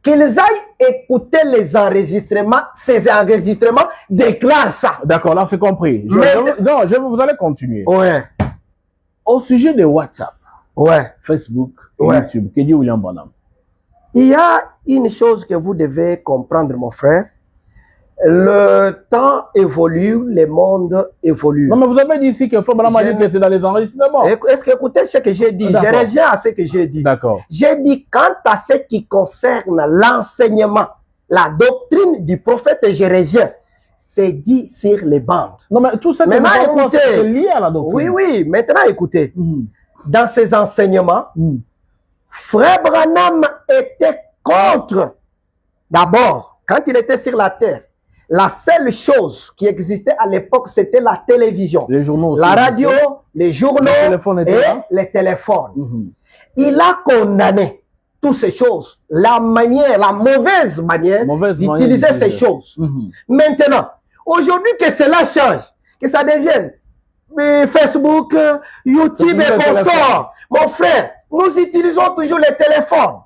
S3: qu'ils aillent écouter les enregistrements, ces enregistrements déclarent ça.
S2: D'accord, là c'est compris. Vous allez continuer.
S3: Ouais.
S2: Au sujet de WhatsApp,
S3: ouais,
S2: Facebook, YouTube, que dit William Branham?
S3: Il y a une chose que vous devez comprendre, mon frère. Le temps évolue, le monde évolue.
S2: Non, mais vous avez dit ici que Frère Branham a dit que c'est dans les enregistrements.
S3: Est-ce que écoutez ce que j'ai dit? Je reviens à ce que j'ai dit.
S2: D'accord.
S3: J'ai dit, quant à ce qui concerne l'enseignement, la doctrine du prophète, je reviens. C'est dit sur les bandes.
S2: Non, mais tout ça, c'est lié à la doctrine.
S3: Oui, oui. Maintenant, écoutez. Dans ses enseignements, Frère Branham était contre. D'abord, quand il était sur la terre, la seule chose qui existait à l'époque, c'était la télévision.
S2: Les journaux aussi.
S3: La radio, les journaux et les téléphones. Il a condamné toutes ces choses. La mauvaise manière d'utiliser ces choses. Maintenant, aujourd'hui que cela change, que ça devienne Facebook, YouTube et consorts, mon frère, nous utilisons toujours les téléphones.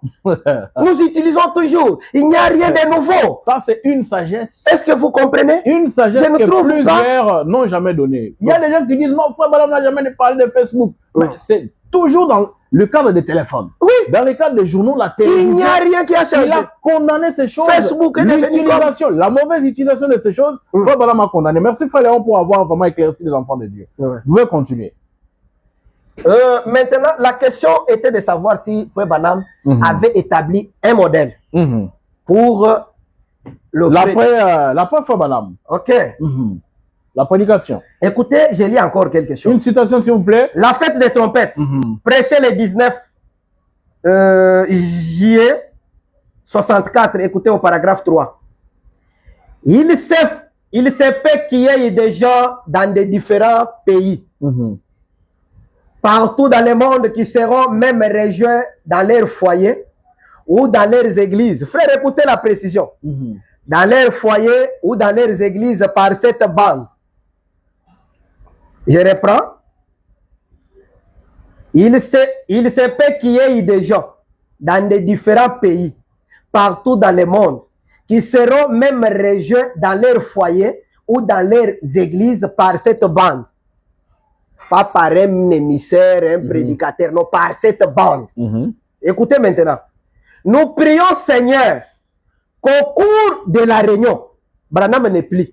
S3: Nous utilisons toujours. Il n'y a rien de nouveau.
S2: Ça, c'est une sagesse.
S3: Est-ce que vous comprenez?
S2: Une sagesse que plusieurs n'ont jamais donnée. Il y a des gens qui disent, non, Frère Branham n'a jamais parlé de Facebook. Mais c'est toujours dans le cadre des téléphones.
S3: Oui.
S2: Dans le cadre des journaux, la télévision.
S3: Il n'y a rien qui a changé.
S2: Il a condamné ces choses.
S3: Facebook
S2: l'utilisation, la mauvaise utilisation de ces choses. Frère Branham a condamné. Merci Frère Léon pour avoir vraiment éclairci les enfants de Dieu. Vous pouvez continuer.
S3: Maintenant, la question était de savoir si Frère Branham avait établi un modèle pour
S2: l'après Frère Branham.
S3: Ok.
S2: La prédication.
S3: Écoutez, je lis encore quelque chose.
S2: Une citation, s'il vous plaît.
S3: La fête des trompettes, prêchée le 19 juillet 64. Écoutez au paragraphe 3. Il il se peut qu'il y ait des gens dans des différents pays, partout dans le monde, qui seront même rejoints dans leur foyer ou dans leurs églises. Frère, écoutez la précision. Dans leur foyer ou dans leurs églises par cette bande. Je reprends. Il se peut qu'il y ait des gens dans des différents pays, partout dans le monde, qui seront même rejoints dans leur foyer ou dans leurs églises par cette bande. Pas par un émissaire, un prédicateur, non, par cette bande. Écoutez maintenant. Nous prions, Seigneur, qu'au cours de la réunion, Branham n'est plus.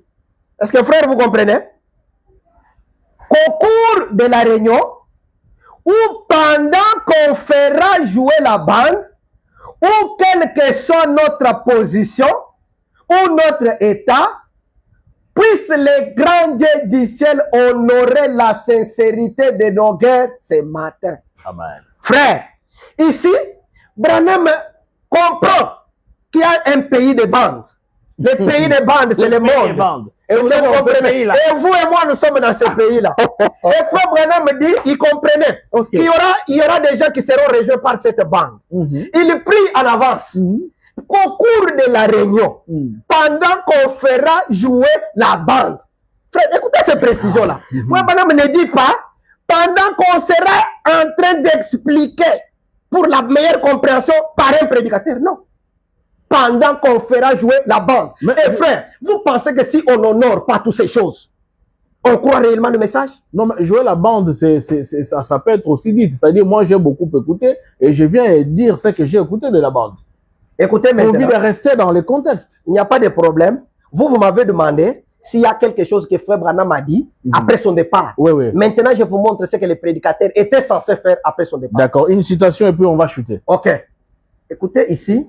S3: Est-ce que frère, vous comprenez? Qu'au cours de la réunion, ou pendant qu'on fera jouer la bande, ou quelle que soit notre position, ou notre état, puisse le grand Dieu du ciel honorer la sincérité de nos guerres ce matin.
S2: Amen.
S3: Frère, ici, Branham comprend qu'il y a un pays de bandes. Le pays de bandes, c'est le monde. Et vous, et vous et moi, nous sommes dans ce pays-là. Et frère Branham me dit, il comprenait qu'il y aura des gens qui seront rejoints par cette bande. Il prie en avance qu'au cours de la réunion, pendant qu'on fera jouer la bande. Frère, écoutez ces précisions-là. Frère Branham ne dit pas, pendant qu'on sera en train d'expliquer pour la meilleure compréhension par un prédicateur. Non. Pendant qu'on fera jouer la bande. Mais frère, vous pensez que si on n'honore pas toutes ces choses, on croit réellement le message?
S2: Non, mais jouer la bande, ça peut être aussi dit. C'est-à-dire, moi, j'ai beaucoup écouté et je viens dire ce que j'ai écouté de la bande.
S3: Écoutez maintenant.
S2: J'ai envie de rester dans le contexte.
S3: Il n'y a pas de problème. Vous m'avez demandé s'il y a quelque chose que frère Branham a dit après son départ.
S2: Oui.
S3: Maintenant, je vous montre ce que les prédicateurs étaient censés faire après son départ.
S2: D'accord. Une citation et puis on va chuter.
S3: Ok. Écoutez ici.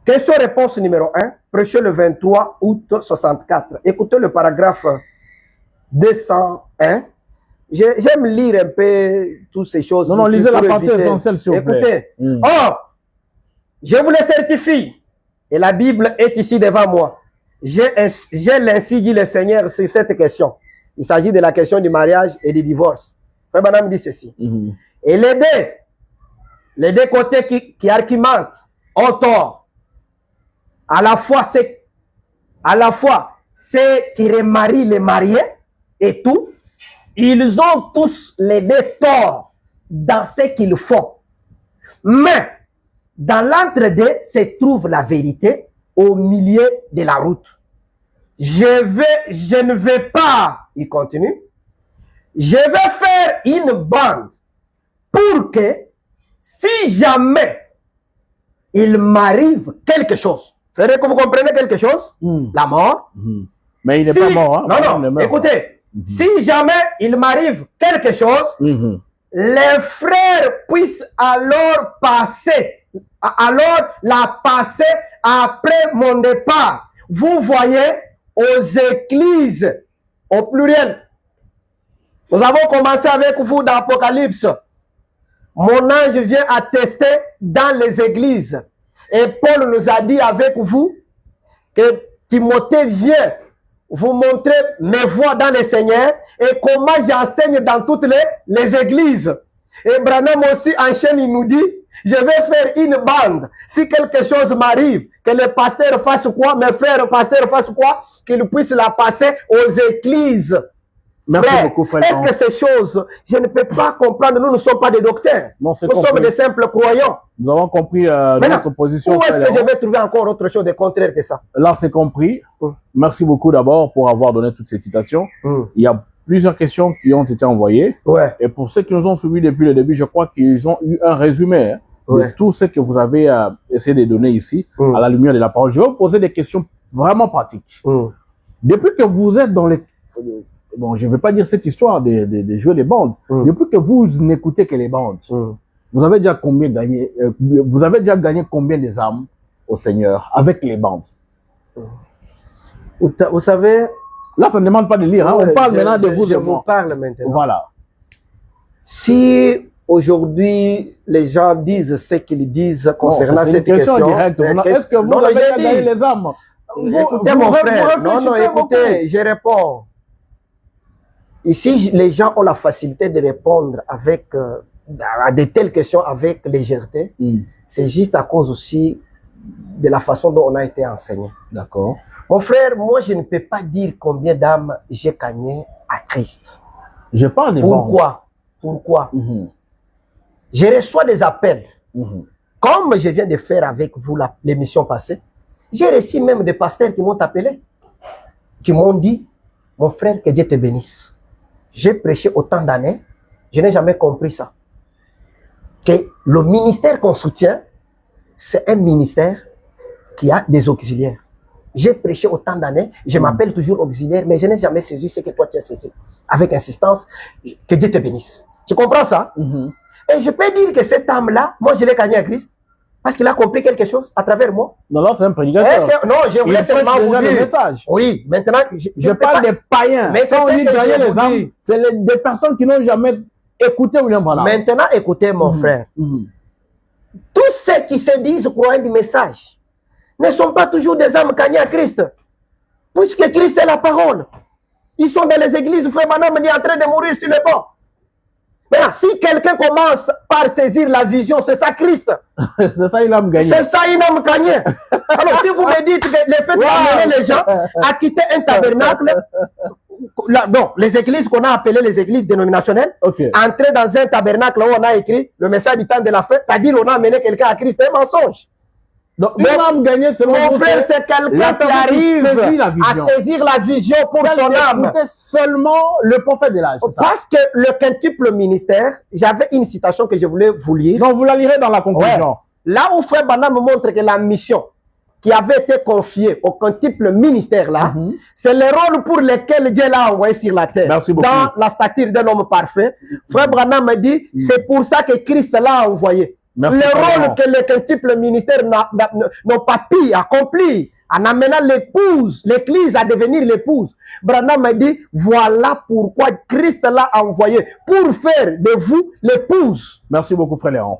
S3: Question-réponse numéro 1, prêché le 23 août 64. Écoutez le paragraphe 201. J'aime lire un peu toutes ces choses.
S2: Non, lisez la partie essentielle, s'il vous plaît.
S3: Écoutez. Or, je vous le certifie, et la Bible est ici devant moi. J'ai ainsi dit le Seigneur sur cette question. Il s'agit de la question du mariage et du divorce. Frère Branham dit ceci. Et les deux côtés qui argumentent ont tort. À la fois ceux qui remarient les mariés et tout, ils ont tous les deux tort dans ce qu'ils font. Mais dans l'entre-deux se trouve la vérité au milieu de la route. Je ne vais pas, il continue, je vais faire une bande pour que si jamais il m'arrive quelque chose, frère, que vous comprenez quelque chose? La mort.
S2: Mais il n'est pas mort. Hein?
S3: Non, écoutez. Si jamais il m'arrive quelque chose, les frères puissent alors la passer après mon départ. Vous voyez, aux églises, au pluriel. Nous avons commencé avec vous dans l'Apocalypse. Mon ange vient attester dans les églises. Et Paul nous a dit avec vous que Timothée vient vous montrer mes voies dans le Seigneur et comment j'enseigne dans toutes les églises. Et Branham aussi enchaîne, il nous dit, je vais faire une bande. Si quelque chose m'arrive, que le pasteur fasse quoi, mes frères pasteurs fassent quoi, qu'ils puissent la passer aux églises.
S2: Merci beaucoup, frère.
S3: Est-ce que ces choses, je ne peux pas comprendre, nous ne sommes pas des docteurs.
S2: Non,
S3: nous sommes des simples croyants.
S2: Nous avons compris notre position.
S3: Où est-ce que je vais trouver encore autre chose de contraire que ça?
S2: Là, c'est compris. Merci beaucoup d'abord pour avoir donné toutes ces citations. Il y a plusieurs questions qui ont été envoyées. Et pour ceux qui nous ont suivis depuis le début, je crois qu'ils ont eu un résumé de tout ce que vous avez essayé de donner ici à la lumière de la parole. Je vais vous poser des questions vraiment pratiques. Depuis que vous êtes dans les... Bon, je ne vais pas dire cette histoire des jeux des bandes. Depuis que vous n'écoutez que les bandes, vous avez déjà gagné combien des âmes au Seigneur avec les bandes?
S3: Vous savez...
S2: Là, ça ne demande pas de lire. On parle maintenant de vous.
S3: Je vous parle maintenant.
S2: Voilà.
S3: Si aujourd'hui les gens disent ce qu'ils disent concernant cette question...
S2: Est-ce que vous avez gagné les âmes?
S3: Écoutez, mon frère. Non, écoutez, je réponds. Ici, les gens ont la facilité de répondre avec, à de telles questions avec légèreté. C'est juste à cause aussi de la façon dont on a été enseigné.
S2: D'accord.
S3: Mon frère, moi, je ne peux pas dire combien d'âmes j'ai gagné à Christ.
S2: Je parle des
S3: Pourquoi? Pourquoi? Je reçois des appels. Comme je viens de faire avec vous l'émission passée, j'ai reçu même des pasteurs qui m'ont appelé, qui m'ont dit, mon frère, que Dieu te bénisse. J'ai prêché autant d'années, je n'ai jamais compris ça. Que le ministère qu'on soutient, c'est un ministère qui a des auxiliaires. J'ai prêché autant d'années, je m'appelle toujours auxiliaire, mais je n'ai jamais saisi ce que toi tu as saisi. Avec insistance, que Dieu te bénisse. Tu comprends ça? Et je peux dire que cette âme-là, moi je l'ai gagné à Christ, parce qu'il a compris quelque chose à travers moi.
S2: Non, c'est un prédicateur.
S3: Non, je voulais seulement vous dire. Oui, maintenant,
S2: je parle des païens.
S3: Mais
S2: quand on dit gagner les âmes, c'est des personnes qui n'ont jamais écouté William Branham.
S3: Maintenant, écoutez mon frère. Tous ceux qui se disent croyants du message ne sont pas toujours des âmes gagnées à Christ. Puisque Christ est la parole. Ils sont dans les églises, frère Branham est en train de mourir sur le banc. Maintenant, si quelqu'un commence par saisir la vision, c'est ça Christ.
S2: C'est ça une âme gagnée.
S3: C'est ça une âme gagnée. Alors si vous me dites que le fait d'amener les gens à quitter un tabernacle, non, les églises qu'on a appelées les églises dénominationnelles, entrer dans un tabernacle où on a écrit le message du temps de la fête, c'est-à-dire on a amené quelqu'un à Christ, c'est un mensonge.
S2: Donc, une âme gagnée, selon
S3: mon frère, c'est quelqu'un qui arrive à saisir la vision pour son âme.
S2: Seulement le prophète de l'âge.
S3: Parce que le quintuple ministère, j'avais une citation que je voulais vous lire.
S2: Donc, vous la lirez dans la conclusion.
S3: Ouais. Là où frère Branham montre que la mission qui avait été confiée au quintuple ministère là, c'est le rôle pour lequel Dieu l'a envoyé sur la terre.
S2: Merci beaucoup.
S3: Dans la stature d'un homme parfait, frère Branham me dit, c'est pour ça que Christ l'a envoyé.
S2: Merci
S3: le rôle que le quintuple ministère n'ont pas pu accomplir en amenant l'épouse, l'église à devenir l'épouse. Branham m'a dit, voilà pourquoi Christ l'a envoyé, pour faire de vous l'épouse.
S2: Merci beaucoup, frère Léon.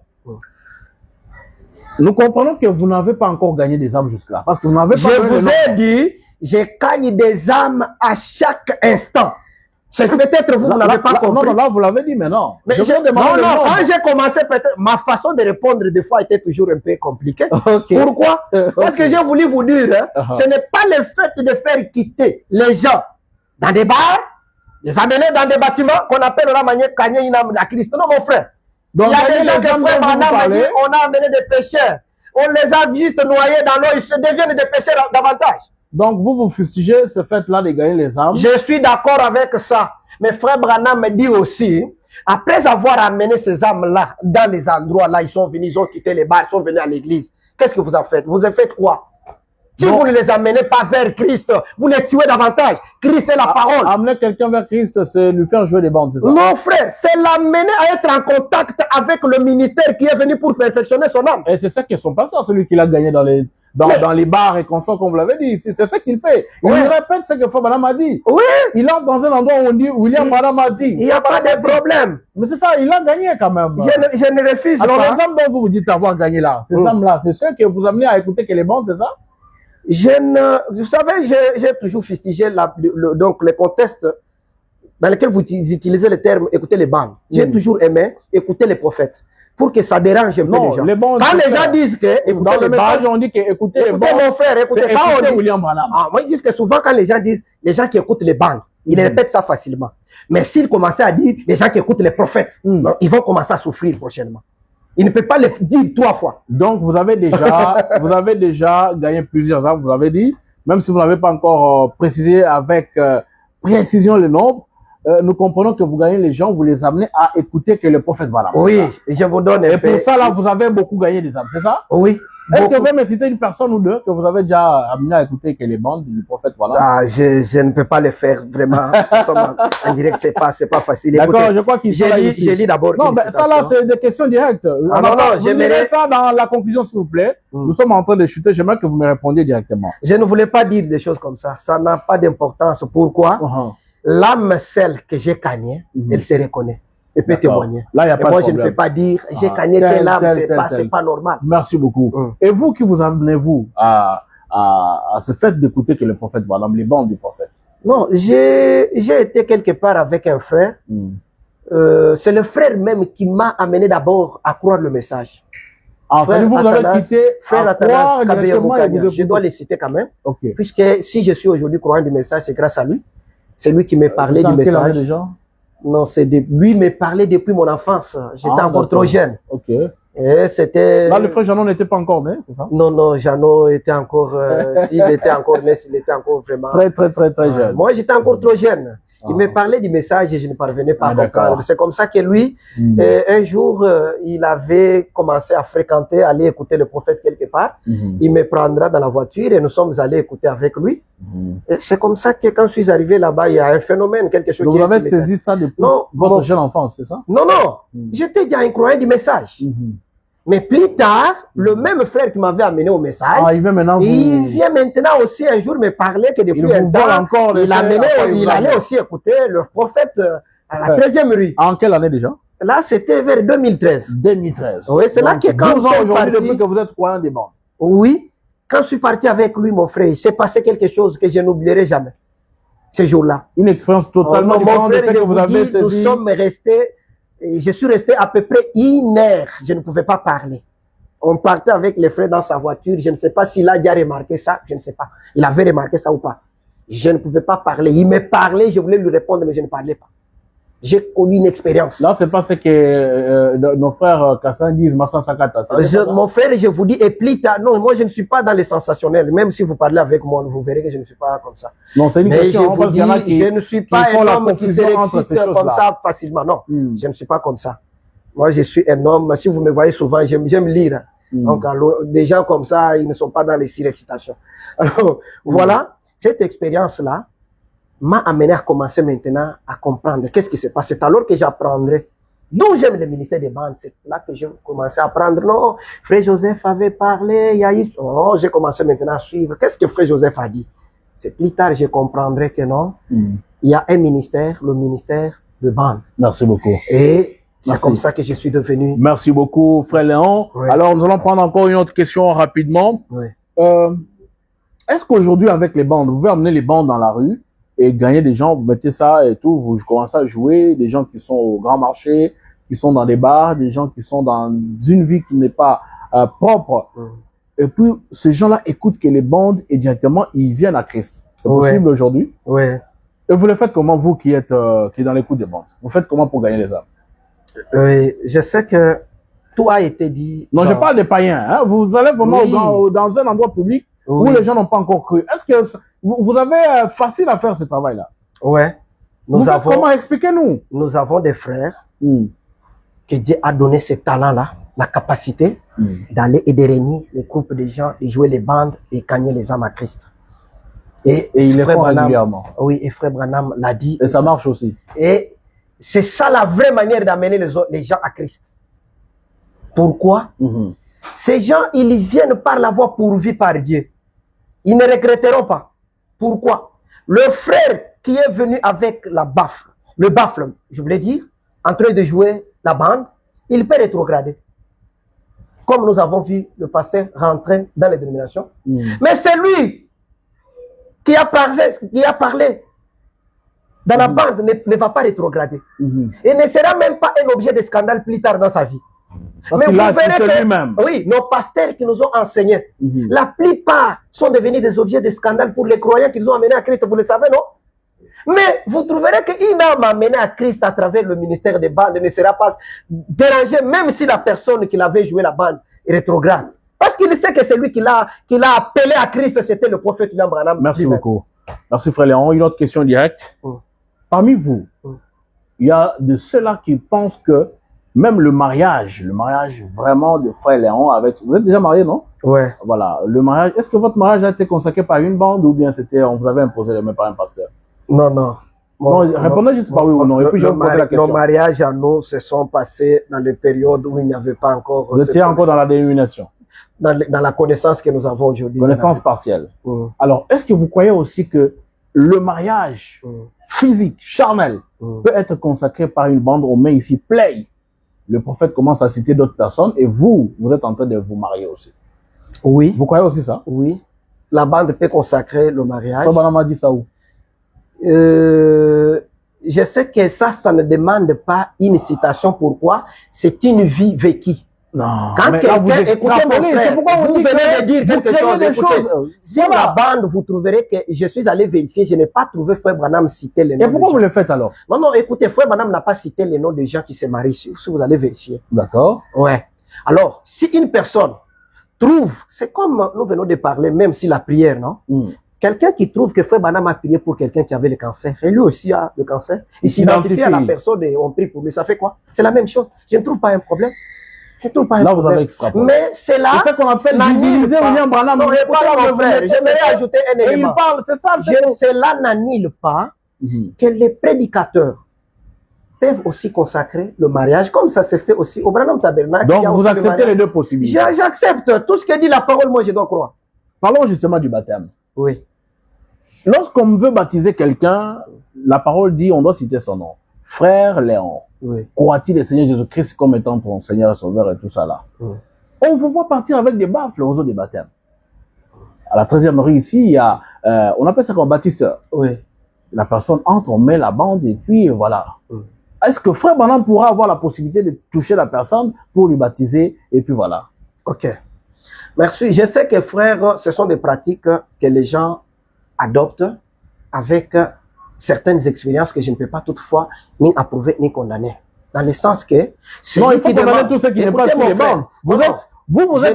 S2: Nous comprenons que vous n'avez pas encore gagné des âmes jusque-là. Parce que vous n'avez pas.
S3: Je vous ai dit, je gagne des âmes à chaque instant. C'est peut-être vous n'avez pas compris.
S2: Non, là, vous l'avez dit, mais non.
S3: Mais quand j'ai commencé, peut-être, ma façon de répondre des fois était toujours un peu compliquée. Pourquoi? Parce que j'ai voulu vous dire, ce n'est pas le fait de faire quitter les gens dans des bars, les amener dans des bâtiments qu'on appelle la manière gagner une âme à Christ. Non, mon frère. Donc, il y a des gens qui on a amené des pécheurs. On les a juste noyés dans l'eau, ils se deviennent des pécheurs davantage.
S2: Donc, vous fustigez ce fait-là de gagner les âmes.
S3: Je suis d'accord avec ça. Mais frère Branham me dit aussi, après avoir amené ces âmes-là dans les endroits-là, ils sont venus, ils ont quitté les bars, ils sont venus à l'église. Qu'est-ce que vous en faites? Vous avez fait quoi? Si vous ne les amenez pas vers Christ, vous les tuez davantage. Christ est la parole.
S2: Amener quelqu'un vers Christ, c'est lui faire jouer des bandes, c'est ça?
S3: Non, frère, c'est l'amener à être en contact avec le ministère qui est venu pour perfectionner son âme.
S2: Et c'est ça qui est son pasteur, celui qui l'a gagné dans les bars et consorts, comme vous l'avez dit. C'est ça qu'il fait. Il répète ce que Frère Branham a dit.
S3: Oui.
S2: Il entre dans un endroit où on dit William Branham a dit.
S3: Il n'y a pas de problème.
S2: Mais c'est ça, il a gagné quand même.
S3: Je ne refuse pas.
S2: Alors, les âmes dont vous dites avoir gagné là, ces âmes-là, c'est ceux que vous amenez à écouter que les bandes, c'est ça?
S3: Vous savez, j'ai toujours fustigé donc le contexte dans lequel vous utilisez le terme écouter les bandes. J'ai toujours aimé écouter les prophètes pour que ça dérange un peu les gens. Quand les gens disent que écouter les bandes,
S2: on dit que écouter les bandes,
S3: mon frère, écoutez
S2: William Branham.
S3: Moi, ils disent que souvent quand les gens disent, les gens qui écoutent les bandes, ils répètent ça facilement. Mais s'ils commençaient à dire les gens qui écoutent les prophètes, ils vont commencer à souffrir prochainement. Il ne peut pas le dire 3 fois.
S2: Donc, vous avez déjà gagné plusieurs âmes, vous l'avez dit, même si vous n'avez pas encore précisé avec précision le nombre. Nous comprenons que vous gagnez les gens, vous les amenez à écouter que le prophète va là.
S3: Oui, je vous donne
S2: Et pour ça, là, vous avez beaucoup gagné des âmes, c'est ça?
S3: Oui.
S2: Est-ce que vous pouvez me citer une personne ou deux que vous avez déjà amené à écouter que les bandes du prophète voilà?
S3: Ah, je ne peux pas le faire vraiment. En direct, c'est pas facile.
S2: D'accord, je crois qu'il
S3: je lis d'abord.
S2: Non, mais ça là, c'est des questions directes.
S3: Ah, non,
S2: j'aimerais ça dans la conclusion, s'il vous plaît. Nous sommes en train de chuter. J'aimerais que vous me répondiez directement.
S3: Je ne voulais pas dire des choses comme ça. Ça n'a pas d'importance. Pourquoi? L'âme, celle que j'ai gagnée, elle se reconnaît. Elle peut témoigner.
S2: Là, il y a pas de
S3: moi,
S2: problème.
S3: je ne peux pas dire, j'ai gagné telle âme, c'est pas normal.
S2: Merci beaucoup. Et vous, qui vous amenez-vous à à ce fait d'écouter que le prophète, par exemple, les bandes du prophète?
S3: Non, j'ai été quelque part avec un frère. C'est le frère même qui m'a amené d'abord à croire le message.
S2: Ah, ça vous avez quitté
S3: frère Athanas Kabeyamokanya. Je dois les citer quand même.
S2: Okay.
S3: Puisque si je suis aujourd'hui croyant du message, c'est grâce à lui. C'est lui qui m'a parlé du message.
S2: Déjà?
S3: Non, lui me parlait depuis mon enfance. J'étais encore trop jeune.
S2: Ok.
S3: Et c'était...
S2: Là, le frère Jeannot n'était pas encore né, c'est ça?
S3: Non, non, Jeannot était encore... s'il était encore né, s'il était encore vraiment...
S2: Très jeune.
S3: Moi, j'étais encore trop jeune. Il me parlait du message et je ne parvenais pas à comprendre. C'est comme ça que lui, un jour, il avait commencé à fréquenter, aller écouter le prophète quelque part. Il me prendra dans la voiture et nous sommes allés écouter avec lui. Et c'est comme ça que quand je suis arrivé là-bas, il y a un phénomène, quelque chose
S2: donc vous avez saisi ça depuis votre jeune enfance, c'est ça? Non,
S3: non. J'étais déjà un croyant du message. Mais plus tard, le même frère qui m'avait amené au message, il vient maintenant aussi un jour me parler que depuis un temps, il allait aussi écouter le prophète à la 13e rue.
S2: En quelle année déjà?
S3: Là, c'était vers 2013.
S2: 2013.
S3: Oui, c'est là que quand
S2: 12 ans aujourd'hui depuis que vous êtes croyant des bandes.
S3: Oui, quand je suis parti avec lui, mon frère, il s'est passé quelque chose que je n'oublierai jamais. Ce jour-là.
S2: Une expérience totalement différente de ce que vous avez saisi.
S3: Nous sommes restés... Et je suis resté à peu près 1 heure. Je ne pouvais pas parler. On partait avec les frères dans sa voiture. Je ne sais pas s'il a déjà remarqué ça. Je ne sais pas. Il avait remarqué ça ou pas. Je ne pouvais pas parler. Il me parlait. Je voulais lui répondre, mais je ne parlais pas. J'ai connu une expérience.
S2: Là, c'est pas ce que nos frères Kassan disent, Massa Sakata.
S3: Mon frère, je vous dis, et plus tard, non, moi, je ne suis pas dans les sensationnels. Même si vous parlez avec moi, vous verrez que je ne suis pas comme ça.
S2: Non, c'est une question.
S3: Je vous dis, je ne suis pas un homme qui s'excite comme ça facilement. Non, je ne suis pas comme ça. Moi, je suis un homme, si vous me voyez souvent, j'aime lire. Donc, alors, des gens comme ça, ils ne sont pas dans les surexcitations. Alors, voilà, cette expérience-là m'a amené à commencer maintenant à comprendre qu'est-ce qui se passe. C'est alors que j'apprendrai d'où j'aime le ministère des bandes. C'est là que j'ai commencé à apprendre. Non, Frère Joseph avait parlé, il y a eu... Oh, j'ai commencé maintenant à suivre. Qu'est-ce que Frère Joseph a dit? C'est plus tard je comprendrai que non, il y a un ministère, le ministère de bandes.
S2: Merci beaucoup.
S3: Et c'est comme ça que je suis devenu...
S2: Merci beaucoup, Frère Léon. Oui. Alors, nous allons prendre encore une autre question rapidement.
S3: Oui.
S2: Est-ce qu'aujourd'hui, avec les bandes, vous pouvez amener les bandes dans la rue et gagner des gens, vous mettez ça et tout, vous commencez à jouer, des gens qui sont au grand marché, qui sont dans des bars, des gens qui sont dans une vie qui n'est pas propre. Et puis, ces gens-là écoutent que les bandes et directement, ils viennent à Christ. C'est possible aujourd'hui?
S3: Oui.
S2: Et vous le faites comment, vous qui êtes dans l'écoute des bandes? Vous faites comment pour gagner les âmes?
S3: Je sais que tout a été dit.
S2: Non, je parle des païens. Hein? Vous allez vraiment dans un endroit public où les gens n'ont pas encore cru. Est-ce que vous avez facile à faire ce travail-là?
S3: Ouais.
S2: Comment? Expliquez-nous.
S3: Nous avons des frères que Dieu a donné ce talent-là, la capacité d'aller et de réunir les groupes de gens, de jouer les bandes et gagner les âmes à Christ. Et
S2: il le font régulièrement.
S3: Oui, et Frère Branham l'a dit.
S2: Et ça marche aussi.
S3: Et c'est ça la vraie manière d'amener les gens à Christ. Pourquoi? Ces gens, ils viennent par la voie pourvue par Dieu. Ils ne regretteront pas. Pourquoi? Le frère qui est venu avec le baffle, je voulais dire, en train de jouer la bande, il peut rétrograder. Comme nous avons vu le pasteur rentrer dans les dénominations. Mais c'est lui qui a parlé dans la bande ne va pas rétrograder. Et ne sera même pas un objet de scandale plus tard dans sa vie.
S2: Parce mais vous verrez que
S3: oui, nos pasteurs qui nous ont enseigné, la plupart sont devenus des objets de scandale pour les croyants qu'ils ont amenés à Christ. Vous le savez, non? Mais vous trouverez qu'une âme amenée à Christ à travers le ministère des bandes ne sera pas dérangée, même si la personne qui l'avait joué la bande est rétrograde. Parce qu'il sait que c'est lui qui l'a appelé à Christ, c'était le prophète William Branham.
S2: Merci beaucoup. Merci, Frère Léon. Une autre question directe. Parmi vous, il y a de ceux-là qui pensent que même le mariage vraiment de Frère Léon avec... Vous êtes déjà marié, non?
S3: Ouais.
S2: Voilà, le mariage. Est-ce que votre mariage a été consacré par une bande ou bien on vous avait imposé les mains par un pasteur?
S3: Non, non.
S2: Non, répondez juste par oui ou non. Et puis je vais vous poser la question.
S3: Nos mariages à nous se sont passés dans les périodes où il n'y avait pas encore...
S2: Vous étiez encore dans la dénomination?
S3: Dans la connaissance que nous avons aujourd'hui.
S2: Connaissance partielle. Alors, est-ce que vous croyez aussi que le mariage physique, charnel, peut être consacré par une bande? On met ici play. Le prophète commence à citer d'autres personnes et vous êtes en train de vous marier aussi.
S3: Oui.
S2: Vous croyez aussi ça?
S3: Oui. la bande peut consacrer le mariage.
S2: Frère Branham a dit ça où?
S3: Je sais que ça ne demande pas une citation. Pourquoi? C'est une vie vécue.
S2: Non,
S3: Quand
S2: mais là, vous
S3: quelqu'un, écoutez mon
S2: extrapolez,
S3: frère,
S2: c'est pourquoi
S3: vous
S2: on dit
S3: venez
S2: que
S3: de dire
S2: vous
S3: quelque
S2: créez
S3: chose.
S2: des
S3: Écoutez,
S2: choses.
S3: sur la bande, vous trouverez que je suis allé vérifier, je n'ai pas trouvé Frère Branham citer les noms.
S2: Et pourquoi vous le faites alors?
S3: Non, non, écoutez, Frère Branham n'a pas cité les noms des gens qui se marient, si vous allez vérifier.
S2: D'accord.
S3: Ouais. Alors, si une personne trouve, c'est comme nous venons de parler, même si la prière, non? Quelqu'un qui trouve que Frère Branham a prié pour quelqu'un qui avait le cancer, et lui aussi a le cancer, il s'identifie à la personne et on prie pour lui, ça fait quoi? C'est la même chose. Je ne trouve pas un problème. Je ne trouve pas un problème.
S2: Là, vous avez extrapolé.
S3: Mais c'est là.
S2: C'est ça qu'on appelle diviniser William Branham.
S3: Non, écoutez, mon frère, j'aimerais ajouter un
S2: Et
S3: élément.
S2: il parle, c'est ça.
S3: Cela n'annule pas que les prédicateurs peuvent aussi consacrer le mariage, comme ça se fait aussi au Branham Tabernacle.
S2: Donc, vous acceptez les deux possibilités.
S3: J'accepte. Tout ce que dit la parole, moi, je dois croire.
S2: Parlons justement du baptême.
S3: Oui.
S2: Lorsqu'on veut baptiser quelqu'un, la parole dit, on doit citer son nom. Frère Léon,
S3: oui.
S2: Crois-tu le Seigneur Jésus-Christ comme étant ton Seigneur et Sauveur et tout ça là? On vous voit partir avec des baffles aux eaux des baptêmes. À la 13e rue ici, il y a, on appelle ça comme baptisteur.
S3: Oui.
S2: La personne entre, on met la bande et puis voilà. Est-ce que Frère Branham pourra avoir la possibilité de toucher la personne pour lui baptiser et puis voilà?
S3: Ok. Merci. Je sais que frère, ce sont des pratiques que les gens adoptent avec certaines expériences que je ne peux pas toutefois ni approuver ni condamner. Dans le sens que...
S2: Non, il faut condamner tout ce qui n'est pas sur les bandes. Vous êtes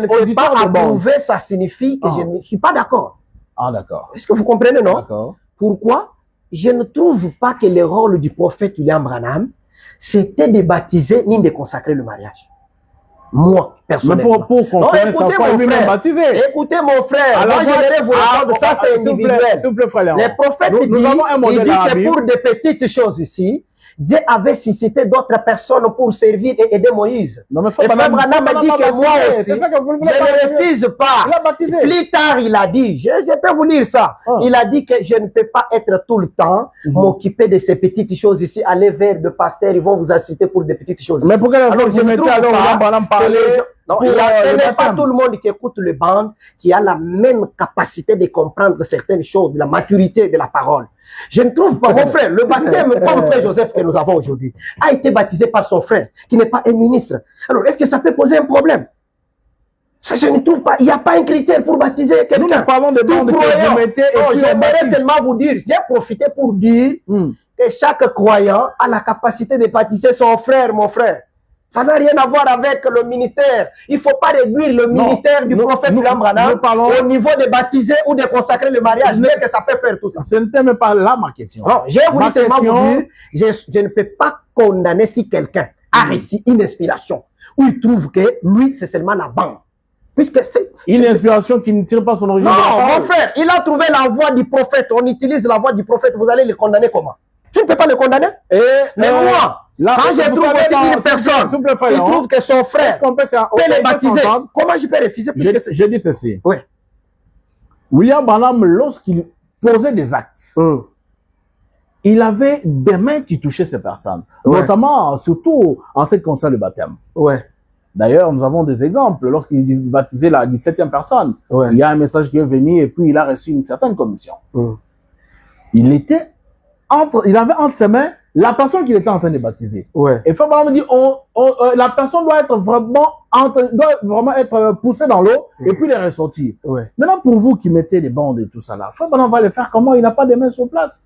S2: auditeur de bande.
S3: Approuver, ça signifie que je ne suis pas d'accord.
S2: Ah, d'accord.
S3: Est-ce que vous comprenez, non?
S2: D'accord.
S3: Pourquoi? Je ne trouve pas que le rôle du prophète William Branham, c'était de baptiser ni de consacrer le mariage. Moi, personnellement.
S2: Mais pour confirmer sa foi, lui-même baptisé.
S3: Écoutez mon frère,
S2: alors,
S3: moi je vais vous répondre, ça c'est individuel.
S2: S'il vous plaît, frère Léon.
S3: Les prophètes disent que pour des petites choses ici, Dieu avait suscité d'autres personnes pour servir et aider Moïse.
S2: Non, mais
S3: et Frère Branham a dit que moi aussi, je ne refuse pas. Plus tard, il a dit, je peux vous lire ça, il a dit que je ne peux pas être tout le temps m'occuper de ces petites choses ici, aller vers le pasteur, ils vont vous assister pour des petites choses.
S2: Mais pourquoi alors je mettez alors Branham parler?
S3: Non, ce n'est pas tout le monde qui écoute le band qui a la même capacité de comprendre certaines choses, de la maturité de la parole. Je ne trouve pas, mon frère, le baptême, comme frère Joseph que nous avons aujourd'hui, a été baptisé par son frère, qui n'est pas un ministre. Alors, est-ce que ça peut poser un problème? Ça, je ne trouve pas, il n'y a pas un critère pour baptiser quelqu'un.
S2: Nous parlons de bande que vous mettez et puis
S3: j'aimerais seulement vous dire, j'ai profité pour dire que chaque croyant a la capacité de baptiser son frère, mon frère. Ça n'a rien à voir avec le ministère. Il ne faut pas réduire le ministère du prophète William Branham au niveau de baptiser ou de consacrer le mariage. Mais que ça peut faire tout ça.
S2: Ce n'était même pas là ma question.
S3: Non, j'ai voulu seulement vous dire, je ne peux pas condamner si quelqu'un a reçu une inspiration où il trouve que lui, c'est seulement la bande. Puisque c'est
S2: une inspiration qui ne tire pas son origine.
S3: Non, mon frère, il a trouvé la voix du prophète. On utilise la voix du prophète. Vous allez le condamner comment? Tu ne peux pas le condamner? Mais moi, là, quand j'ai trouvé une personne qui trouve que son frère peut le baptiser, comment je peux refuser?
S2: Je dis ceci.
S3: Oui.
S2: William Branham, lorsqu'il posait des actes, il avait des mains qui touchaient ces personnes. Notamment, surtout en ce qui concerne le baptême. D'ailleurs, nous avons des exemples. Lorsqu'il baptisait la 17e personne, il y a un message qui est venu et puis il a reçu une certaine commission. Il avait entre ses mains la personne qu'il était en train de baptiser. Et Frère Branham dit, la personne doit vraiment être poussée dans l'eau et puis les ressortir. Maintenant, pour vous qui mettez des bandes et tout ça là, Frère Branham va le faire comment? Il n'a pas de mains sur place.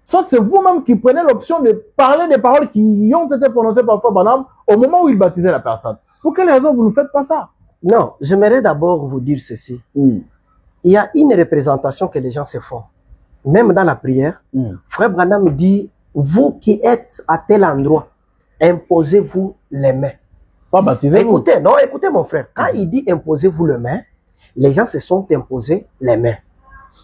S2: Soit c'est vous-même qui prenez l'option de parler des paroles qui ont été prononcées par Frère Branham au moment où il baptisait la personne. Pour quelle raison vous ne faites pas ça?
S3: Non, j'aimerais d'abord vous dire ceci. Il y a une représentation que les gens se font. Même dans la prière, Frère Branham dit, vous qui êtes à tel endroit, imposez-vous les mains.
S2: Pas baptisez-vous.
S3: Écoutez mon frère, quand il dit imposez-vous les mains, les gens se sont imposés les mains.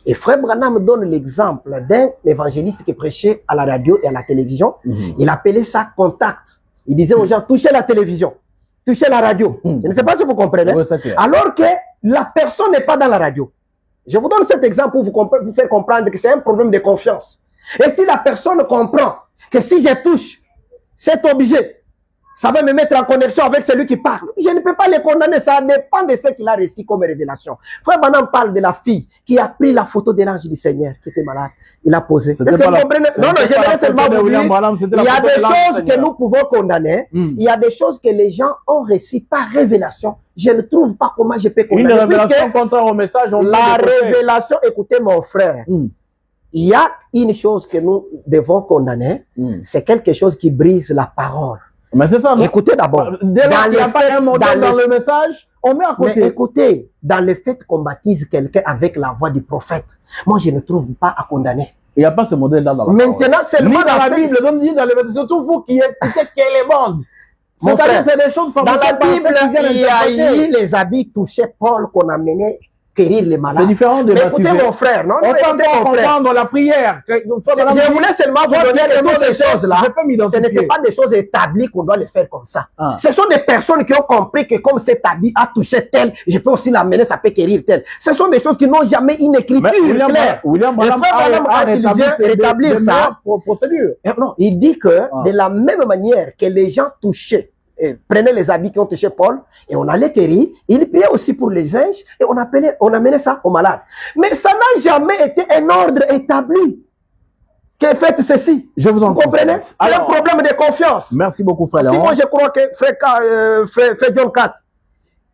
S3: Et Frère Branham donne l'exemple d'un évangéliste qui prêchait à la radio et à la télévision. Il appelait ça contact. Il disait aux gens, touchez la télévision, touchez la radio. Je ne sais pas si vous comprenez. Alors que la personne n'est pas dans la radio. Je vous donne cet exemple pour vous faire comprendre que c'est un problème de confiance. Et si la personne comprend que si je touche cet objet, Ça va me mettre en connexion avec celui qui parle. Je ne peux pas les condamner, ça dépend de ce qu'il a reçu comme révélation. Frère Branham parle de la fille qui a pris la photo de l'ange du Seigneur, qui était malade. Il a posé. Est-ce que vous comprenez? Non, non, j'aimerais seulement vous dire, il y a des choses que nous pouvons condamner, il y a des choses que les gens ont reçues par révélation. Je ne trouve pas comment je peux condamner.
S2: Une révélation contraire au message.
S3: La révélation, écoutez mon frère, il y a une chose que nous devons condamner, c'est quelque chose qui brise la parole.
S2: Mais c'est ça, non?
S3: Écoutez d'abord.
S2: Dès lors qu'il n'y a pas un modèle dans le message, on met à côté.
S3: Mais écoutez, dans le fait qu'on baptise quelqu'un avec la voix du prophète, moi je ne trouve pas à condamner.
S2: Il n'y a pas ce modèle-là dans la
S3: Maintenant, seulement
S2: dans la Bible, donc dit dans le verset, surtout vous qui écoutez qu'elle est bonne. C'est-à-dire c'est des choses
S3: dans la Bible, il y a eu les habits touchés Paul qu'on a mené guérir les malades.
S2: C'est différent de
S3: mais écoutez mon frère, non?
S2: On peut comprendre la prière.
S3: Je voulais seulement vous donner toutes ces choses-là. Ce n'était pas des choses établies qu'on doit les faire comme ça. Ce sont des personnes qui ont compris que comme cet habit a touché tel, je peux aussi l'amener, ça peut guérir tel. Ce sont des choses qui n'ont jamais une écriture claire.
S2: William Branham a rétablir ça. Procédure.
S3: Non, il dit que de la même manière que les gens touchaient, prenaient les habits qui ont touché Paul et on allait guérir. Il priait aussi pour les anges et on amenait ça aux malades. Mais ça n'a jamais été un ordre établi. Que faites ceci.
S2: Je vous en
S3: comprenez? C'est un problème de confiance.
S2: Merci beaucoup, frère.
S3: Si moi je crois que frère John 4,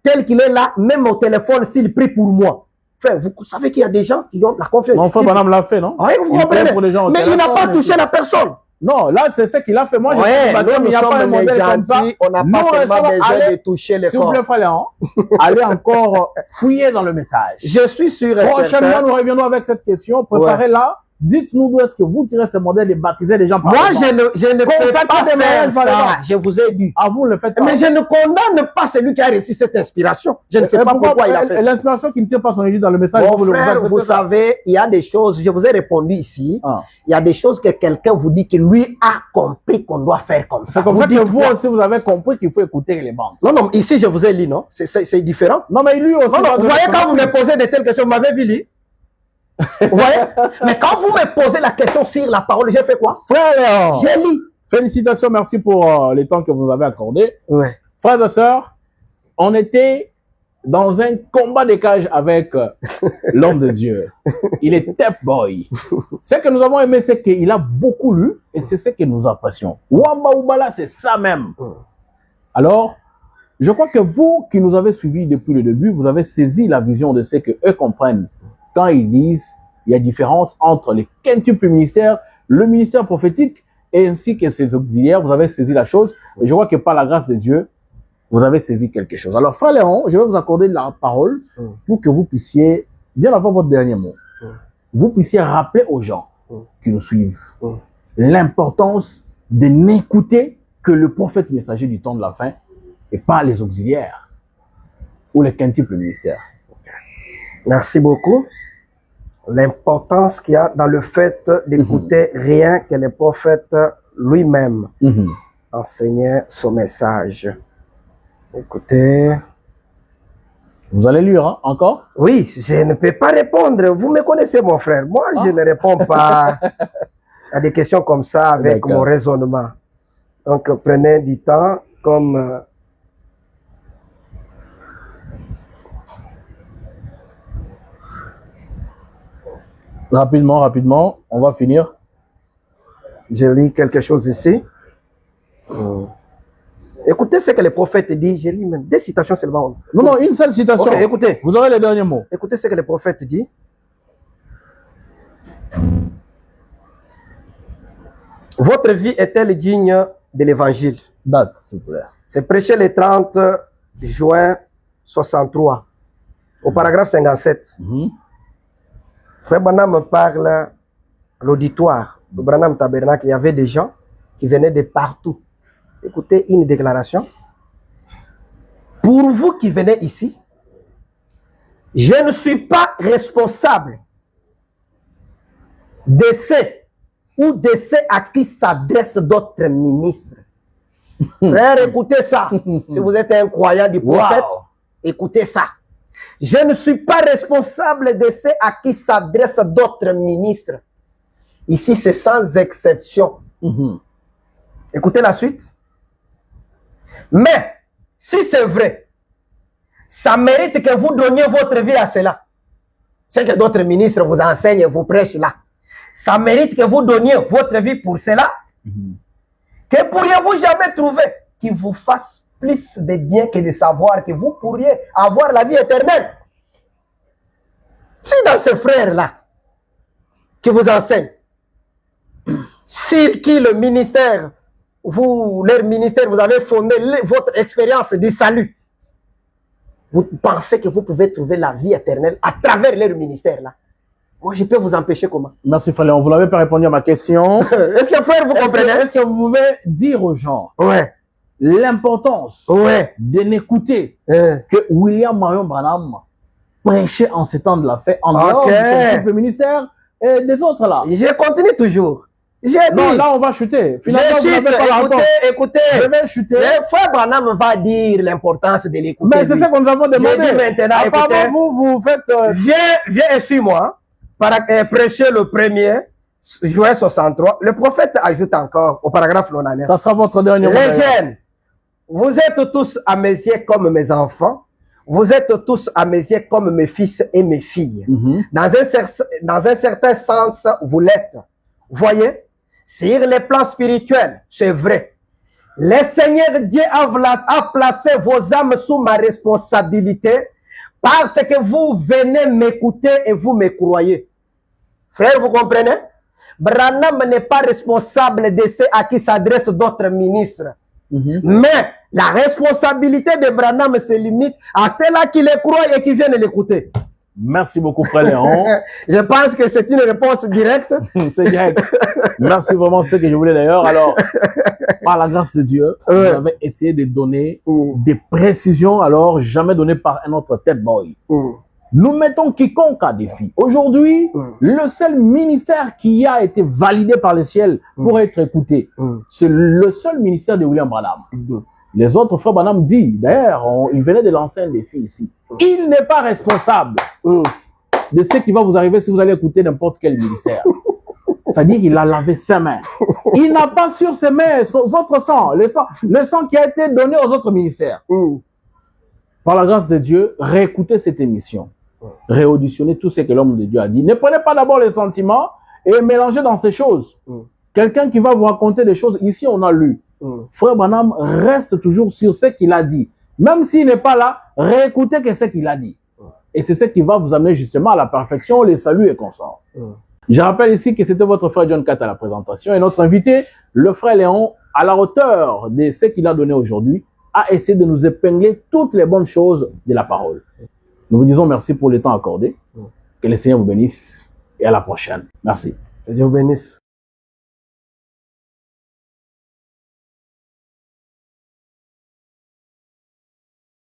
S3: tel qu'il est là, même au téléphone, s'il prie pour moi. Frère, vous savez qu'il y a des gens qui ont la confiance.
S2: Mon frère Branham l'a fait, non?
S3: Oui, vous comprenez. Mais il n'a pas touché la personne.
S2: Non, là, c'est ce qu'il a fait. Moi,
S3: il n'y a pas un modèle comme ça. On n'a pas seulement besoin de toucher les corps.
S2: S'il vous plaît, frère Léon, allez encore fouiller dans le message.
S3: Je suis sûr et
S2: prochainement, nous reviendrons avec cette question. Préparez-la. Dites-nous d'où est-ce que vous tirez ce modèle et baptisez les gens par
S3: moi, je ne peux pas faire ça. Je vous ai dit.
S2: À vous, le faites pas.
S3: Mais je ne condamne pas celui qui a reçu cette inspiration. Je ne sais pas pourquoi il a fait ça.
S2: L'inspiration qui ne tient pas son étude dans le message.
S3: Mon frère, vous savez, il y a des choses, je vous ai répondu ici, il y a des choses que quelqu'un vous dit que lui a compris qu'on doit faire comme ça.
S2: C'est comme ça que vous aussi, vous avez compris qu'il faut écouter les bandes.
S3: Non, non, ici, je vous ai lu, non? C'est différent.
S2: Non, mais lui aussi.
S3: Non, non, vous voyez, quand vous me posez de telles questions, vous m'avez vu lire. Vous voyez? Mais quand vous me posez la question sur la parole, j'ai fait quoi?
S2: Frère,
S3: j'ai lu.
S2: Félicitations, merci pour les temps que vous avez accordés.
S3: Ouais.
S2: Frères et sœurs, on était dans un combat des cages avec l'homme de Dieu. Il est Tep Boy. Ce que nous avons aimé, c'est qu'il a beaucoup lu et c'est ce que nous apprécions. Wamba Oubala, c'est ça même. Alors, je crois que vous qui nous avez suivis depuis le début, vous avez saisi la vision de ce que eux comprennent. Quand ils disent il y a différence entre les quintuples ministères, le ministère prophétique et ainsi que ses auxiliaires, vous avez saisi la chose. Et je vois que par la grâce de Dieu, vous avez saisi quelque chose. Alors, frère Léon, je vais vous accorder la parole pour que vous puissiez, bien avant votre dernier mot, vous puissiez rappeler aux gens qui nous suivent l'importance de n'écouter que le prophète messager du temps de la fin et pas les auxiliaires ou les quintuples ministères.
S3: Merci beaucoup. L'importance qu'il y a dans le fait d'écouter rien que le prophète lui-même enseignait son message. Écoutez.
S2: Vous allez lire, hein, encore?
S3: Oui, je ne peux pas répondre. Vous me connaissez, mon frère. Moi, je ne réponds pas à des questions comme ça avec mon raisonnement. Donc, prenez du temps comme...
S2: Rapidement, on va finir.
S3: Je lis quelque chose ici. Écoutez ce que le prophète dit. Je lis même 2 citations seulement.
S2: Non, une seule citation.
S3: Okay, écoutez.
S2: Vous aurez les derniers mots.
S3: Écoutez ce que le prophète dit. Votre vie est-elle digne de l'évangile?
S2: Date, s'il vous plaît.
S3: C'est prêché le 30 juin 63, au paragraphe 57. Frère Branham parle à l'auditoire de Branham Tabernacle. Il y avait des gens qui venaient de partout. Écoutez une déclaration. Pour vous qui venez ici, je ne suis pas responsable de ceux ou de ceux à qui s'adressent d'autres ministres. Frère, écoutez ça. Si vous êtes un croyant du prophète, écoutez ça. Je ne suis pas responsable de ceux à qui s'adressent d'autres ministres. Ici, c'est sans exception. Écoutez la suite. Mais, si c'est vrai, ça mérite que vous donniez votre vie à cela. Ce que d'autres ministres vous enseignent et vous prêchent là. Ça mérite que vous donniez votre vie pour cela. Que pourriez-vous jamais trouver qui vous fasse plus de bien que de savoir que vous pourriez avoir la vie éternelle? Si dans ces frères-là, qui vous enseignent, si qui le ministère, leur ministère, vous avez fondé votre expérience du salut, vous pensez que vous pouvez trouver la vie éternelle à travers leur ministère-là? Moi, je peux vous empêcher comment?
S2: Merci, frère Léon. Vous n'avez pas répondu à ma question.
S3: Est-ce que, frère, vous comprenez?
S2: Est-ce que vous pouvez dire aux gens l'importance de n'écouter que William Marion Branham prêchait en ces temps de la fête, en dehors du ministère et des autres là?
S3: Je continue toujours.
S2: Non, là, on va chuter. Finalement, vous n'avez pas la réponse.
S3: Écoutez,
S2: je vais chuter.
S3: Le frère Branham va dire l'importance de l'écouter.
S2: Mais c'est ça qu'on nous avons demandé.
S3: Maintenant,
S2: apparemment, vous faites...
S3: Viens et suis-moi. Prêcher le 1er, juin 63. Le prophète ajoute encore au paragraphe 99.
S2: Ça sera votre dernier mot.
S3: Les jeunes, vous êtes tous à mes yeux comme mes enfants. Vous êtes tous à mes yeux comme mes fils et mes filles. Dans un certain sens, vous l'êtes. Voyez, sur les plans spirituels, c'est vrai. Le Seigneur Dieu a placé vos âmes sous ma responsabilité parce que vous venez m'écouter et vous me croyez. Frère, vous comprenez? Branham n'est pas responsable de ceux à qui s'adressent d'autres ministres. Mais la responsabilité de Branham se limite à ceux-là qui le croient et qui viennent l'écouter.
S2: Merci beaucoup, frère Léon.
S3: Je pense que c'est une réponse directe.
S2: C'est direct. Merci vraiment, c'est ce que je voulais d'ailleurs. Alors, par la grâce de Dieu, vous avez essayé de donner des précisions, alors jamais données par un autre tête boy. Nous mettons quiconque à défi. Aujourd'hui, le seul ministère qui a été validé par le ciel pour être écouté, c'est le seul ministère de William Branham. Les autres frères Branham dit, d'ailleurs, il venait de lancer un défi ici. Il n'est pas responsable de ce qui va vous arriver si vous allez écouter n'importe quel ministère. C'est-à-dire qu'il a lavé ses mains. Il n'a pas sur ses mains votre sang, le sang qui a été donné aux autres ministères. Par la grâce de Dieu, réécoutez cette émission. Réauditionnez tout ce que l'homme de Dieu a dit. Ne prenez pas d'abord les sentiments et mélangez dans ces choses. Quelqu'un qui va vous raconter des choses, ici on a lu. Frère Branham reste toujours sur ce qu'il a dit. Même s'il n'est pas là, réécoutez que ce qu'il a dit. Et c'est ce qui va vous amener justement à la perfection, les saluts et consorts. Je rappelle ici que c'était votre frère John Cat à la présentation et notre invité, le frère Léon, à la hauteur de ce qu'il a donné aujourd'hui, a essayé de nous épingler toutes les bonnes choses de la parole. Nous vous disons merci pour le temps accordé. Que le Seigneur vous bénisse et à la prochaine. Merci.
S3: Que Dieu vous bénisse.